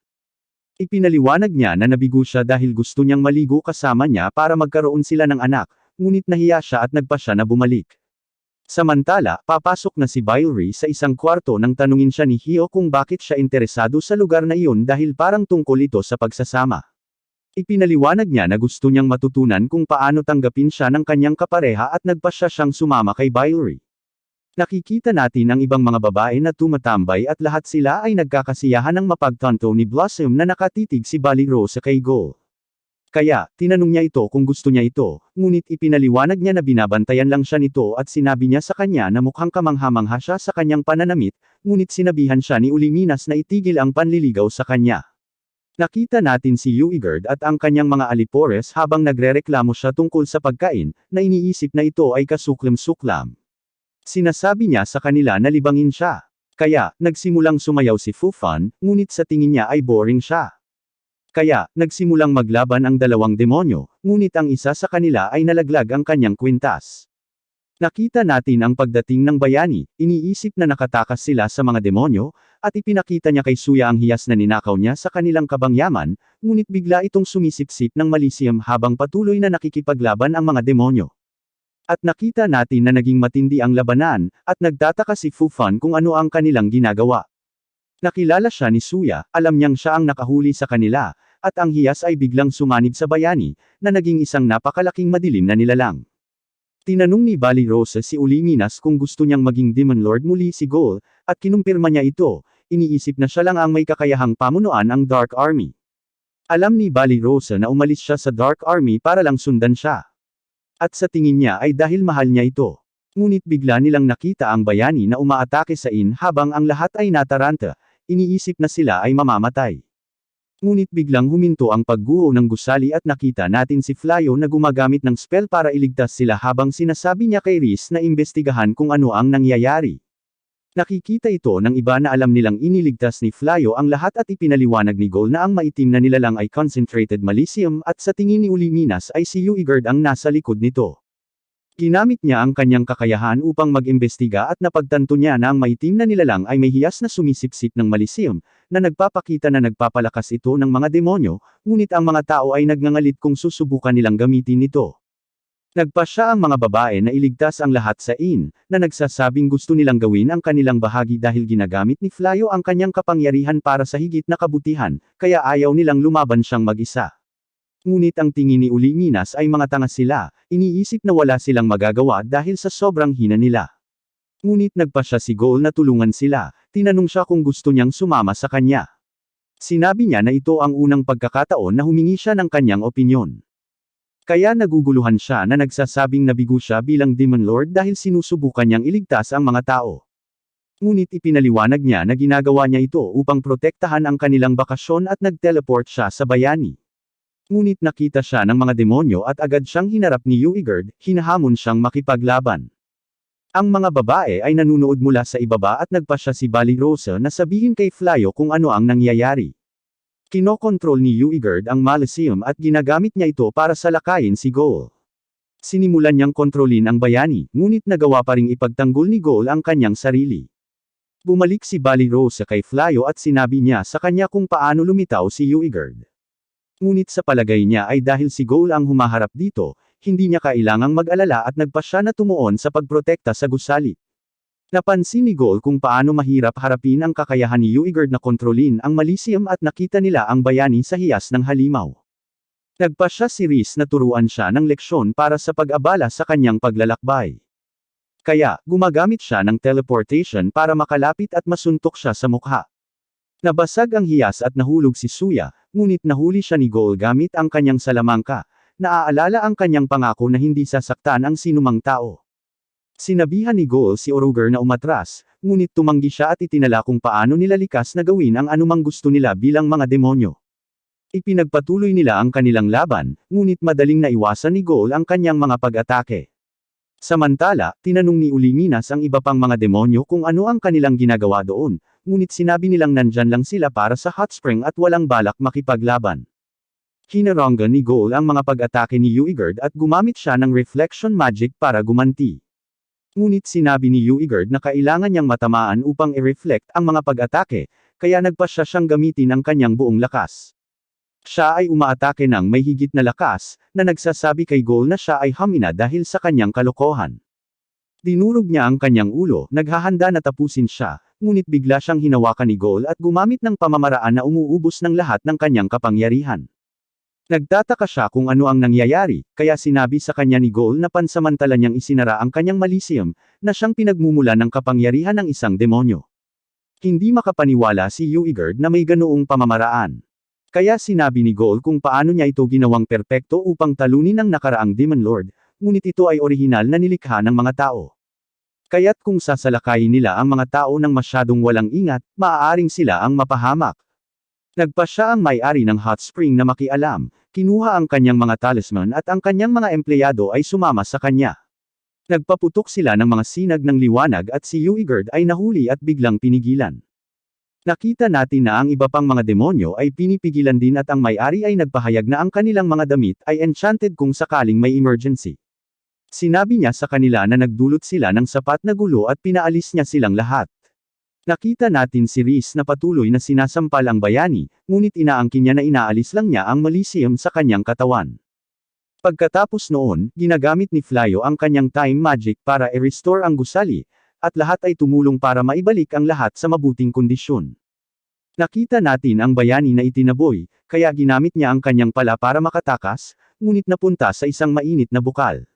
Ipinaliwanag niya na nabigo siya dahil gusto niyang maligo kasama niya para magkaroon sila ng anak, ngunit nahiya siya at nagpa siya na bumalik. Samantala, papasok na si Bylri sa isang kwarto nang tanungin siya ni Hio kung bakit siya interesado sa lugar na iyon dahil parang tungkol ito sa pagsasama. Ipinaliwanag niya na gusto niyang matutunan kung paano tanggapin siya ng kanyang kapareha at nagpa siya siyang sumama kay Bylri. Nakikita natin ang ibang mga babae na tumatambay at lahat sila ay nagkakasiyahan ng mapagtanto ni Blossom na nakatitig si Baliro sa kay Gol. Kaya, tinanong niya ito kung gusto niya ito, ngunit ipinaliwanag niya na binabantayan lang siya nito at sinabi niya sa kanya na mukhang kamangha-mangha siya sa kanyang pananamit, ngunit sinabihan siya ni Uliminas na itigil ang panliligaw sa kanya. Nakita natin si Uigard at ang kanyang mga alipores habang nagrereklamo siya tungkol sa pagkain, na iniisip na ito ay kasuklam-suklam. Sinasabi niya sa kanila na libangin siya. Kaya, nagsimulang sumayaw si Fufan, ngunit sa tingin niya ay boring siya. Kaya, nagsimulang maglaban ang dalawang demonyo, ngunit ang isa sa kanila ay nalaglag ang kanyang kwintas. Nakita natin ang pagdating ng bayani, iniisip na nakatakas sila sa mga demonyo, at ipinakita niya kay Suya ang hiyas na ninakaw niya sa kanilang kabangyaman, ngunit bigla itong sumisipsip ng malisyam habang patuloy na nakikipaglaban ang mga demonyo. At nakita natin na naging matindi ang labanan, at nagtataka si Fufan kung ano ang kanilang ginagawa. Nakilala siya ni Suya, alam niyang siya ang nakahuli sa kanila, at ang hiyas ay biglang sumanib sa bayani, na naging isang napakalaking madilim na nilalang. Tinanong ni Bali Rosa si Uliminas kung gusto niyang maging Demon Lord muli si Gol, at kinumpirma niya ito, iniisip na siya lang ang may kakayahang pamunuan ang Dark Army. Alam ni Bali Rosa na umalis siya sa Dark Army para lang sundan siya. At sa tingin niya ay dahil mahal niya ito. Ngunit bigla nilang nakita ang bayani na umaatake sa habang ang lahat ay nataranta, iniisip na sila ay mamamatay. Ngunit biglang huminto ang pagguho ng gusali at nakita natin si Flyo na gumagamit ng spell para iligtas sila habang sinasabi niya kay Riz na imbestigahan kung ano ang nangyayari. Nakikita ito ng iba na alam nilang iniligtas ni Flyo ang lahat at ipinaliwanag ni Gol na ang maitim na nilalang ay concentrated malicium at sa tingin ni Uliminas ay si Uigard ang nasa likod nito. Ginamit niya ang kanyang kakayahan upang mag-imbestiga at napagtanto niya na ang maitim na nilalang ay may hiyas na sumisipsip ng malicium, na nagpapakita na nagpapalakas ito ng mga demonyo, ngunit ang mga tao ay nagngangalit kung susubukan nilang gamitin ito. Nagpasya ang mga babae na iligtas ang lahat sa na nagsasabing gusto nilang gawin ang kanilang bahagi dahil ginagamit ni Flyo ang kanyang kapangyarihan para sa higit na kabutihan, kaya ayaw nilang lumaban siyang mag-isa. Ngunit ang tingin ni Uliminas ay mga tanga sila, iniisip na wala silang magagawa dahil sa sobrang hina nila. Ngunit nagpasya si Gol na tulungan sila, tinanong siya kung gusto niyang sumama sa kanya. Sinabi niya na ito ang unang pagkakataon na humingi siya ng kanyang opinyon. Kaya naguguluhan siya na nagsasabing nabigo siya bilang Demon Lord dahil sinusubukan niyang iligtas ang mga tao. Ngunit ipinaliwanag niya na ginagawa niya ito upang protektahan ang kanilang bakasyon at nag-teleport siya sa bayani. Ngunit nakita siya ng mga demonyo at agad siyang hinarap ni Uigard, hinahamon siyang makipaglaban. Ang mga babae ay nanunood mula sa ibaba at nagpasya si Bali Rosa na sabihin kay Flyo kung ano ang nangyayari. Kinokontrol ni Uigard ang malicium at ginagamit niya ito para salakayin si Gol. Sinimulan niyang kontrolin ang bayani, ngunit nagawa pa ring ipagtanggol ni Gol ang kanyang sarili. Bumalik si Bali Rosa kay Flyo at sinabi niya sa kanya kung paano lumitaw si Uigard. Ngunit sa palagay niya ay dahil si Gol ang humaharap dito, hindi niya kailangang mag-alala at nagpasya na tumuon sa pagprotekta sa gusali. Napansin ni Gol kung paano mahirap harapin ang kakayahan ni Uigard na kontrolin ang malicium at nakita nila ang bayani sa hiyas ng halimaw. Nagpasya si Riz na turuan siya ng leksyon para sa pag-abala sa kanyang paglalakbay. Kaya, gumagamit siya ng teleportation para makalapit at masuntok siya sa mukha. Nabasag ang hiyas at nahulog si Suya, ngunit nahuli siya ni Gol gamit ang kanyang salamangka, naaalala ang kanyang pangako na hindi sasaktan ang sinumang tao. Sinabihan ni Gol si Oruger na umatras, ngunit tumanggi siya at itinala kung paano nila likas na gawin ang anumang gusto nila bilang mga demonyo. Ipinagpatuloy nila ang kanilang laban, ngunit madaling naiwasan ni Gol ang kanyang mga pag-atake. Samantala, tinanong ni Uliminas ang iba pang mga demonyo kung ano ang kanilang ginagawa doon, ngunit sinabi nilang nandyan lang sila para sa hot spring at walang balak makipaglaban. Hinaranggan ni Gol ang mga pag-atake ni Uigard at gumamit siya ng reflection magic para gumanti. Ngunit sinabi ni Uigard na kailangan niyang matamaan upang i-reflect ang mga pag-atake, kaya nagpasya siyang gamitin ang kanyang buong lakas. Siya ay umaatake ng may higit na lakas, na nagsasabi kay Gol na siya ay hamina dahil sa kanyang kalokohan. Dinurog niya ang kanyang ulo, naghahanda na tapusin siya, ngunit bigla siyang hinawakan ni Gol at gumamit ng pamamaraan na umuubos ng lahat ng kanyang kapangyarihan. Nagtataka siya kung ano ang nangyayari, kaya sinabi sa kanya ni Gol na pansamantala niyang isinara ang kanyang malicium, na siyang pinagmumula ng kapangyarihan ng isang demonyo. Hindi makapaniwala si Uigard na may ganoong pamamaraan. Kaya sinabi ni Gol kung paano niya ito ginawang perpekto upang talunin ang nakaraang Demon Lord, ngunit ito ay orihinal na nilikha ng mga tao. Kaya't kung sasalakayin nila ang mga tao ng masyadong walang ingat, maaaring sila ang mapahamak. Nagpa siya ang may-ari ng hot spring na makialam, kinuha ang kanyang mga talisman at ang kanyang mga empleyado ay sumama sa kanya. Nagpaputok sila ng mga sinag ng liwanag at si Uigard ay nahuli at biglang pinigilan. Nakita natin na ang iba pang mga demonyo ay pinipigilan din at ang may-ari ay nagpahayag na ang kanilang mga damit ay enchanted kung sakaling may emergency. Sinabi niya sa kanila na nagdulot sila ng sapat na gulo at pinaalis niya silang lahat. Nakita natin si Rhys na patuloy na sinasampal ang bayani, ngunit inaangkin niya na inaalis lang niya ang malisium sa kanyang katawan. Pagkatapos noon, ginagamit ni Flyo ang kanyang time magic para i-restore ang gusali, at lahat ay tumulong para maibalik ang lahat sa mabuting kondisyon. Nakita natin ang bayani na itinaboy, kaya ginamit niya ang kanyang pala para makatakas, ngunit napunta sa isang mainit na bukal.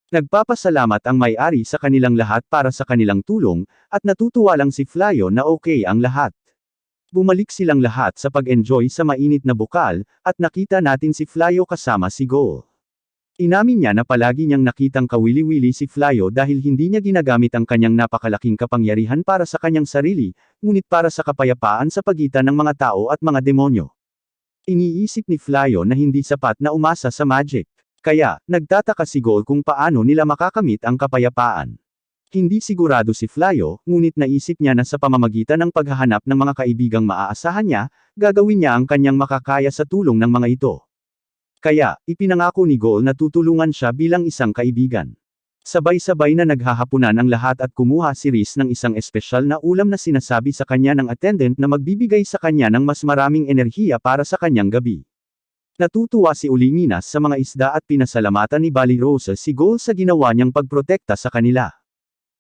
Nagpapasalamat ang may-ari sa kanilang lahat para sa kanilang tulong, at natutuwa lang si Flyo na okay ang lahat. Bumalik silang lahat sa pag-enjoy sa mainit na bukal, at nakita natin si Flyo kasama si Goal. Inamin niya na palagi niyang nakitang kawili-wili si Flyo dahil hindi niya ginagamit ang kanyang napakalaking kapangyarihan para sa kanyang sarili, ngunit para sa kapayapaan sa pagitan ng mga tao at mga demonyo. Iniisip ni Flyo na hindi sapat na umasa sa magic. Kaya, nagtataka si Goal kung paano nila makakamit ang kapayapaan. Hindi sigurado si Flyo, ngunit naisip niya na sa pamamagitan ng paghahanap ng mga kaibigang maaasahan niya, gagawin niya ang kanyang makakaya sa tulong ng mga ito. Kaya, ipinangako ni Goal na tutulungan siya bilang isang kaibigan. Sabay-sabay na naghahapunan ang lahat at kumuha si Rhys ng isang espesyal na ulam na sinasabi sa kanya ng attendant na magbibigay sa kanya ng mas maraming enerhiya para sa kanyang gabi. Natutuwa si Ulinginas sa mga isda at pinasalamatan ni Balirosa si Goal sa ginawa niyang pagprotekta sa kanila.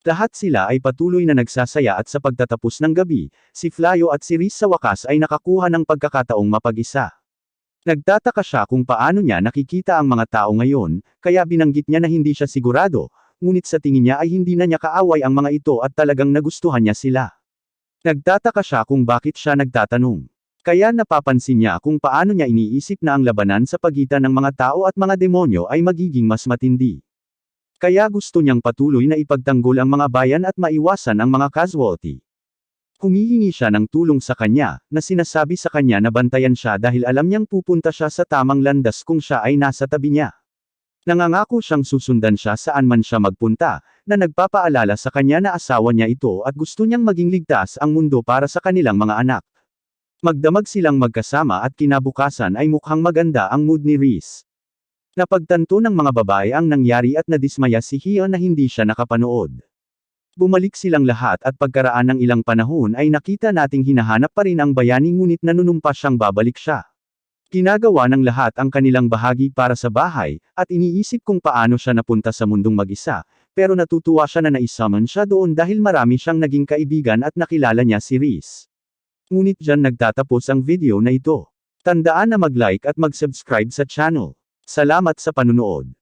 Lahat sila ay patuloy na nagsasaya at sa pagtatapos ng gabi, si Flyo at si Rhys sa wakas ay nakakuha ng pagkakataong mapag-isa. Nagtataka siya kung paano niya nakikita ang mga tao ngayon, kaya binanggit niya na hindi siya sigurado, ngunit sa tingin niya ay hindi na niya kaaway ang mga ito at talagang nagustuhan niya sila. Nagtataka siya kung bakit siya nagtatanong. Kaya napapansin niya kung paano niya iniisip na ang labanan sa pagitan ng mga tao at mga demonyo ay magiging mas matindi. Kaya gusto niyang patuloy na ipagtanggol ang mga bayan at maiwasan ang mga casualty. Humihingi siya ng tulong sa kanya, na sinasabi sa kanya na bantayan siya dahil alam niyang pupunta siya sa tamang landas kung siya ay nasa tabi niya. Nangangako siyang susundan siya saan man siya magpunta, na nagpapaalala sa kanya na asawa niya ito at gusto niyang maging ligtas ang mundo para sa kanilang mga anak. Magdamag silang magkasama at kinabukasan ay mukhang maganda ang mood ni Rhys. Napagtanto ng mga babae ang nangyari at nadismaya si Hio na hindi siya nakapanood. Bumalik silang lahat at pagkaraan ng ilang panahon ay nakita nating hinahanap pa rin ang bayani ngunit nanunumpa siyang babalik siya. Ginagawa ng lahat ang kanilang bahagi para sa bahay, at iniisip kung paano siya napunta sa mundong mag-isa, pero natutuwa siya na naisummon siya doon dahil marami siyang naging kaibigan at nakilala niya si Rhys. Ngunit dyan nagtatapos ang video na ito. Tandaan na mag-like at mag-subscribe sa channel. Salamat sa panunood.